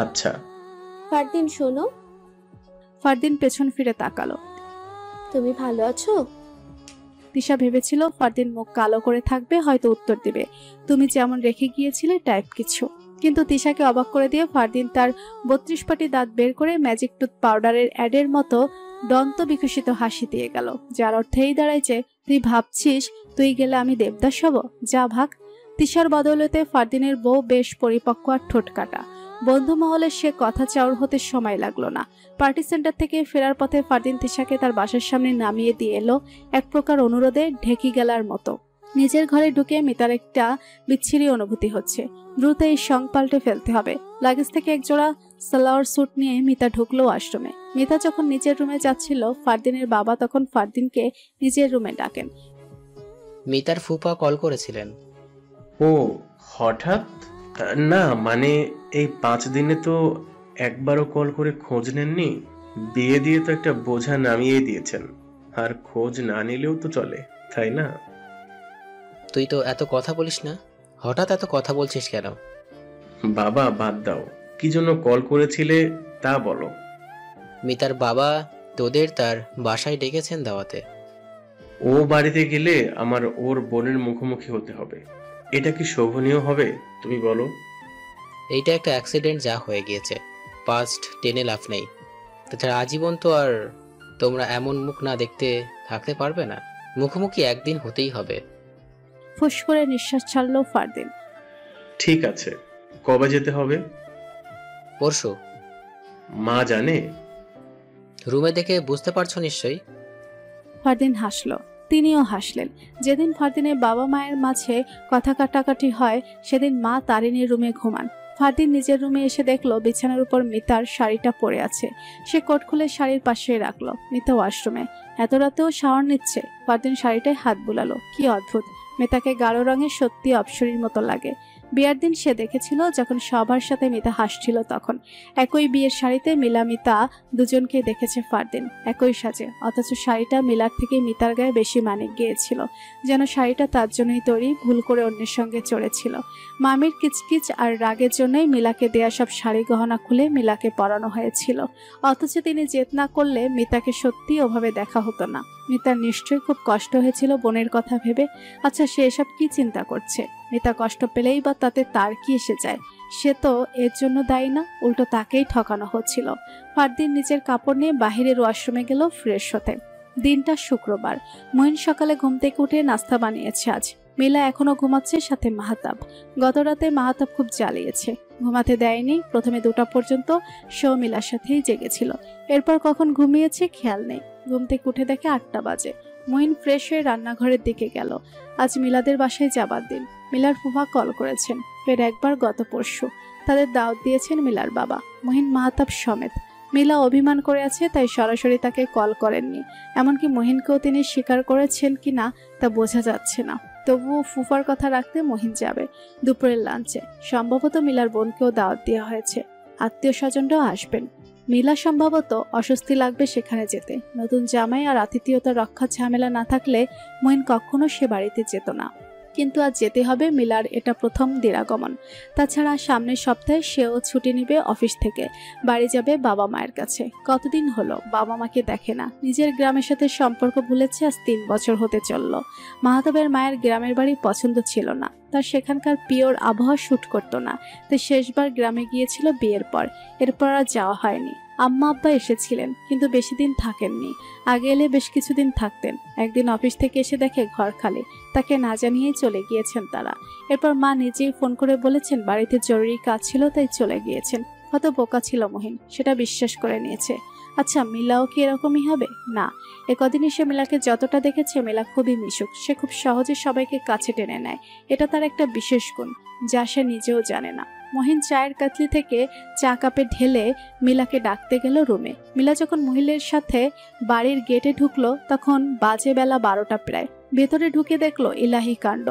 আচ্ছা। ফারদিন শোনো। ফারদিন পেছন ফিরে তাকালো। তুমি ভালো আছো? তিশা ভেবেছিল ফারদিন মুখ কালো করে থাকবে, হয়তো উত্তর দিবে তুমি যেমন রেখে গিয়েছিলে টাইপ কিছু। কিন্তু তিশাকে অবাক করে দিয়ে ফারদিন তার 32 পাটি দাঁত বের করে ম্যাজিক টুথ পাউডারের অ্যাডের মতো দন্ত বিকশিত হাসি দিয়ে গেল, যার অর্থ এই দাঁড়ায় যে তুই ভাবছিস তুই গেলে আমি দেবদাস হব, যা ভাগ। তিশার বদৌলতে ফারদিনের বউ বেশ পরিপক্ক আর ঠোঁট কাটা। বন্ধু মহলে সে কথা চাউর হতে সময় লাগলো না। পার্টি সেন্টার থেকে ফেরার পথে ফারদিন তিশাকে তার বাসার সামনে নামিয়ে দিয়ে এলো, এক প্রকার অনুরোধে ঢেকি গেলার মতো। নিজের ঘরে ঢুকে মিতার একটা বিচ্ছিরি অনুভূতি হচ্ছে। দ্রুত এই সং পাল্টে ফেলতে হবে। লাগেজ থেকে একজোড়া সালোয়ার স্যুট নিয়ে মিতা ঢুকলো ওয়াশরুমে। মিতা যখন নিজের রুমে যাচ্ছিল, ফারদিনের বাবা তখন ফারদিনকে নিজের রুমে ডাকেন। মিতার ফুপা কল করেছিলেন। ও হঠাৎ? না মানে এই 5 দিনে তো একবারও কল করে খোঁজ নেননি। বিয়ে দিয়ে তো একটা বোঝা নামিয়ে দিয়েছেন, আর খোঁজ না নিলেও তো চলে, তাই না? তুই তো এত কথা বলিস না, হঠাৎ এত কথা বলছিস কেন? বাবা বাদ দাও, কি জন্য কল করেছিলে তা বলো। মিতার বাবা তোদের তার বাসায় ডেকেছেন দাওয়াতে। ও বাড়িতে গেলে আমার ওর বোনের মুখোমুখি হতে হবে, এটা কি শোভনীয় হবে তুমি বলো? এইটা একটা অ্যাক্সিডেন্ট, যা হয়ে গিয়েছে, পাস্ট টেনে লাভ নেই। তাছাড়া আজীবন তো আর তোমরা এমন মুখ না দেখতে থাকতে পারবে না, মুখোমুখি একদিন হতেই হবে। ফুস করে নিঃশ্বাস ছাড়লো ফারদিন। ঠিক আছে, কবে যেতে হবে? পরশু। মা জানে? রুমে দেখে বুঝতে পারছো নিশ্চয়ই। ফারদিন হাসলো, তিনিও হাসলেন। যেদিন ফারদিনের বাবা মায়ের মাঝে কথা কাটাকাটি হয়, সেদিন মা তারিনীর রুমে ঘুমান। ফারদিন নিজের রুমে এসে দেখলো বিছানার উপর মিতার শাড়িটা পরে আছে। সে কোট খুলে শাড়ির পাশে রাখলো। মিতা ওয়াশরুমে, এত রাতেও শাওয়ার নিচ্ছে। ফারদিন শাড়িটায় হাত বুলালো। কি অদ্ভুত, মিতাকে গাঢ় রঙে সত্যি অপসরীর মতো লাগে। বিয়ের দিন সে দেখেছিল যখন সবার সাথে মিতা হাসছিল, তখন একই বিয়ের শাড়িতে মিলা মিতা দুজনকে দেখেছে ফারদিন একই সাজে, অথচ শাড়িটা মিলার থেকে মিতার গায়ে বেশি মানিক গিয়েছিল, যেন শাড়িটা তার জন্যই তৈরি, ভুল করে অন্যের সঙ্গে চড়েছিল। মামির কিচকিচ আর রাগের জন্যই মিলাকে দেয়া সব শাড়ি গহনা খুলে মিলাকে পরানো হয়েছিল, অথচ তিনি জেদ না করলে মিতাকে সত্যি ওভাবে দেখা হতো না। মিতার নিশ্চয়ই খুব কষ্ট হয়েছিল বোনের কথা ভেবে। আচ্ছা, সে এসব কি চিন্তা করছে? মিতা কষ্ট পেলেই বা তাতে তার কি এসে যায়? সে তো এর জন্য দায়ী না, উল্টো তাকেই ঠকানো হচ্ছিল। ফারদিন নিজের কাপড় নিয়ে বাহিরের ওয়াশরুমে গেল ফ্রেশ হতে। দিনটা শুক্রবার। মহিন সকালে ঘুম থেকে উঠে নাস্তা বানিয়েছে আজ। মিলা এখনো ঘুমাচ্ছে, সাথে মাহাতাব। গত রাতে মাহাতাব খুব জ্বালিয়েছে, ঘুমাতে দেয়নি। প্রথমে 2টা পর্যন্ত শো মিলার সাথেই জেগেছিল, এরপর কখন ঘুমিয়েছে খেয়াল নেই। ঘুম থেকে উঠে দেখে 8টা বাজে। মহিন ফ্রেশ হয়ে রান্নাঘরের দিকে গেল। আজ মিলাদের বাসায় যাবার দিন। মিলার ফুফা কল করেছেন, ফের একবার গত পরশু। তাদের দাওয়াত দিয়েছেন মিলার বাবা, মহিন মাহাতাব সমেত। মিলা অভিমান করে আছে, তাই সরাসরি তাকে কল করেননি। এমনকি মহিনকেও তিনি স্বীকার করেছেন কিনা তা বোঝা যাচ্ছে না। তবুও ফুফার কথা রাখতে মহিন যাবে দুপুরের লাঞ্চে। সম্ভবত মিলার বোনকেও দাওয়াত দেওয়া হয়েছে, আত্মীয় স্বজনরাও আসবেন। মিলা সম্ভবত অস্বস্তি লাগবে সেখানে যেতে। নতুন জামাই আর আতিথেয়তা রক্ষার ঝামেলা না থাকলে মহিন কখনো সে বাড়িতে যেত না, কিন্তু আজ যেতে হবে। মিলার এটা প্রথম দিরাগমন। তাছাড়া সামনের সপ্তাহে সেও ছুটি নিবে অফিস থেকে, বাড়ি যাবে বাবা মায়ের কাছে। কতদিন হলো বাবা মাকে দেখে না। নিজের গ্রামের সাথে সম্পর্ক ভুলেছে আজ 3 বছর হতে চলল। মাহাতাবের মায়ের গ্রামের বাড়ি পছন্দ ছিল না, তার সেখানকার পিওর আবহাওয়া শুট করতো না, তাই শেষবার গ্রামে গিয়েছিল বিয়ের পর। এরপর আর যাওয়া হয়নি। আম্মা আব্বা এসেছিলেন, কিন্তু বেশি দিন থাকেননি। আগে এলে বেশ কিছুদিন থাকতেন। একদিন অফিস থেকে এসে দেখে ঘর খালি, তাকে না জানিয়েই চলে গিয়েছেন তারা। এরপর মা নিজেই ফোন করে বলেছেন বাড়িতে জরুরি কাজ ছিল, তাই চলে গিয়েছেন। কত বোকা ছিল মহিন, সেটা বিশ্বাস করে নিয়েছে। আচ্ছা, মিলাও কি এরকমই হবে? না, একদিনই সে মিলাকে যতটা দেখেছে, মিলা খুবই মিশুক। সে খুব সহজে সবাইকে কাছে টেনে নেয়, এটা তার একটা বিশেষ গুণ, যা সে নিজেও জানে না। মহিন চায়ের কাতলি থেকে চা কাপে ঢেলে মিলাকে ডাকতে গেল রুমে। মিলা যখন মহিলের সাথে বাড়ির গেটে ঢুকলো, তখন বাজে বেলা 12টা প্রায়। ভেতরে ঢুকে দেখলো ইলাহি কাণ্ড।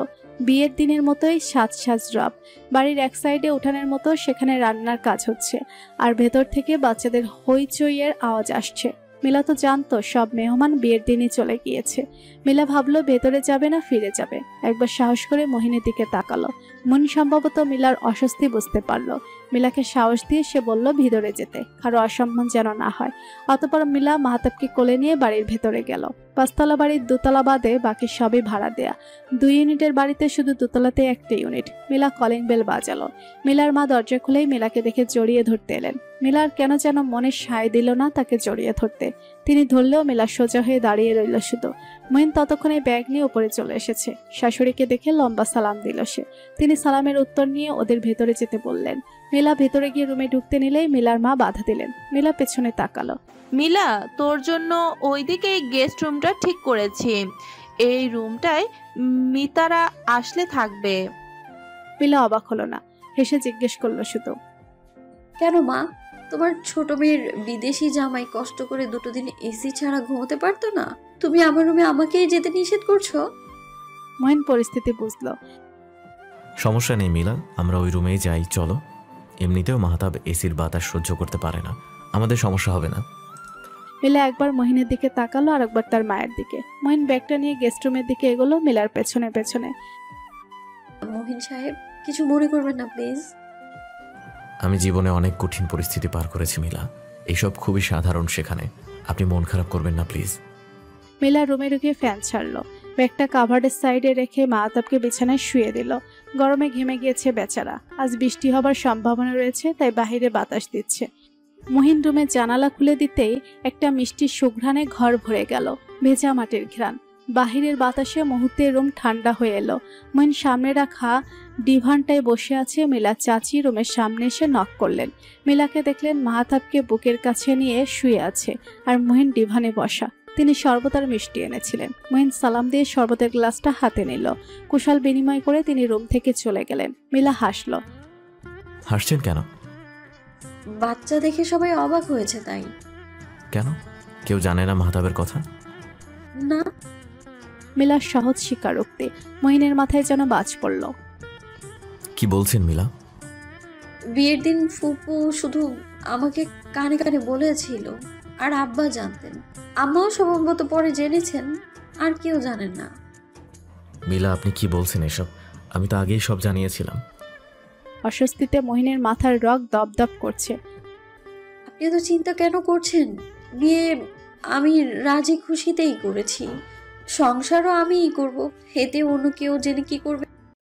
বিয়ের দিনের মতোই সাজ রব। বাড়ির এক সাইডে উঠানের মতো সেখানে রান্নার কাজ হচ্ছে, আর ভেতর থেকে বাচ্চাদের হইচইয়ের আওয়াজ আসছে। মিলা তো জানতো সব মেহমান বিয়ের দিনই চলে গিয়েছে। মিলা ভাবলো ভেতরে যাবে না ফিরে যাবে। একবার সাহস করে মহিনের দিকে তাকালো। মন সম্ভবত মিলার অস্বস্তি বুঝতে পারলো। মিলাকে সাহস দিয়ে সে বলল ভিতরে যেতে, কারো অসম্মান যেন না হয়। অতঃপর মিলা মাহাতাবকে কোলে নিয়ে বাড়ির ভেতরে গেল। 5তলা বাড়ির 2তলা বাদে বাকি সবই ভাড়া দেয়া। 2 ইউনিটের বাড়িতে শুধু 2তলাতে একটা ইউনিট। মিলা কলিং বেল বাজালো। মিলার মা দরজা খুলেই মিলাকে দেখে জড়িয়ে ধরতে এলেন। মিলার কেন যেন মনে সায় দিল না তাকে জড়িয়ে ধরতে। তিনি ধরলেও মিলা সোজা হয়ে দাঁড়িয়ে রইল শুধু। মহিন ততক্ষণে ব্যাগ নিয়ে উপরে চলে এসেছে। শাশুড়িকে দেখে লম্বা সালাম দিল সে। তিনি সালামের উত্তর নিয়ে ওদের ভেতরে যেতে বললেন। মিলা ভেতরে গিয়ে রুমে ঢুকতে নিলেই মিলার মা বাধা দিলেন। মিলা পেছনে তাকালো। মিলা, তোর জন্য ওইদিকে গেস্ট রুমটা ঠিক করেছি, এই রুমটায় মিতারা আসলে থাকবে। মিলা অবাক হলো না, হেসে জিজ্ঞেস করলো শুধু, কেন মা, তোমার ছোট মেয়ের বিদেশি জামাই কষ্ট করে 2 দিন এসি ছাড়া ঘুমোতে পারতো না? তুমি আমার রুমে আমাকেই যেতে নিষেধ করছো? মহিন পরিস্থিতি বুঝলো। সমস্যা নেই মিলা, আমরা ওই রুমেই যাই, চলো। এমনিতেও মাহতাব এসির বাতাস সহ্য করতে পারে না, আমাদের সমস্যা হবে না। মিলা একবার মহিনের দিকে তাকালো আর একবার তার মায়ের দিকে। মহিন ব্যাগটা নিয়ে গেস্ট রুমের দিকে এগোলো মিলার পেছনে পেছনে। মহিন সাহেব, কিছু মনে করবেন না প্লিজ। আমি জীবনে অনেক কঠিন পরিস্থিতি পার করেছি মিলা, এইসব খুবই সাধারণ, সেখানে আপনি মন খারাপ করবেন না প্লিজ। মিলা রুমে ঢুকে ফ্যান ছাড়লো, ব্যাগটা কাভার্ডের সাইডে রেখে মাহতাবকে বিছানায় শুয়ে দিল। গরমে ঘেমে গিয়েছে বেচারা, আজ বৃষ্টি হবার সম্ভাবনা রয়েছে, তাই বাহিরে বাতাস দিচ্ছে। মহিন রুমের জানালা খুলে দিতেই একটা মিষ্টি সুঘ্রাণে ঘর ভরে গেল, ভেজা মাটির ঘ্রাণ। বাহিরের বাতাসে মুহূর্তে রুম ঠান্ডা হয়ে এলো। মহিন সামনে রাখা ডিভানটায় বসে আছে। মিলা চাচি রুমের সামনে এসে নক করলেন। মিলাকে দেখলেন মাহতাবকে বুকের কাছে নিয়ে শুয়ে আছে আর মহিন ডিভানে বসা। তিনি শরবত আর মিষ্টি এনেছিলেন। মহিন সালাম দিয়ে শরবতের গ্লাসটা হাতে নিল। কুশল বিনিময় করে তিনি রুম থেকে চলে গেলেন। মিলা হাসল। হাসছেন কেন? বাচ্চা দেখে সবাই অবাক হয়েছে তাই। কেন, কেউ জানে না মাহতাবের কথা? না। মিলার সহজ স্বীকারোক্তি। মহিনের মাথায় যেন বাজ পড়ল। কি বলছেন মিলা? বিয়ের দিন ফুপু শুধু আমাকে কানে কানে বলেছিল, আর আব্বা জানতেন, আম্মাও সম্ভবত পরে জেনেছেন, আর কেউ জানেন না। মিলা, আপনি কি বলছেন এসব? আমি তো আগেই সব জানিয়েছিলাম। অস্বস্তিতে মহিনের মাথার রগ দপদপ করছে। আপনি তো চিন্তা কেন করছেন? বিয়ে আমি রাজি খুশিতেই করেছি, সংসারও আমিই করব, এতে অন্য কেউ জেনে কি করবে?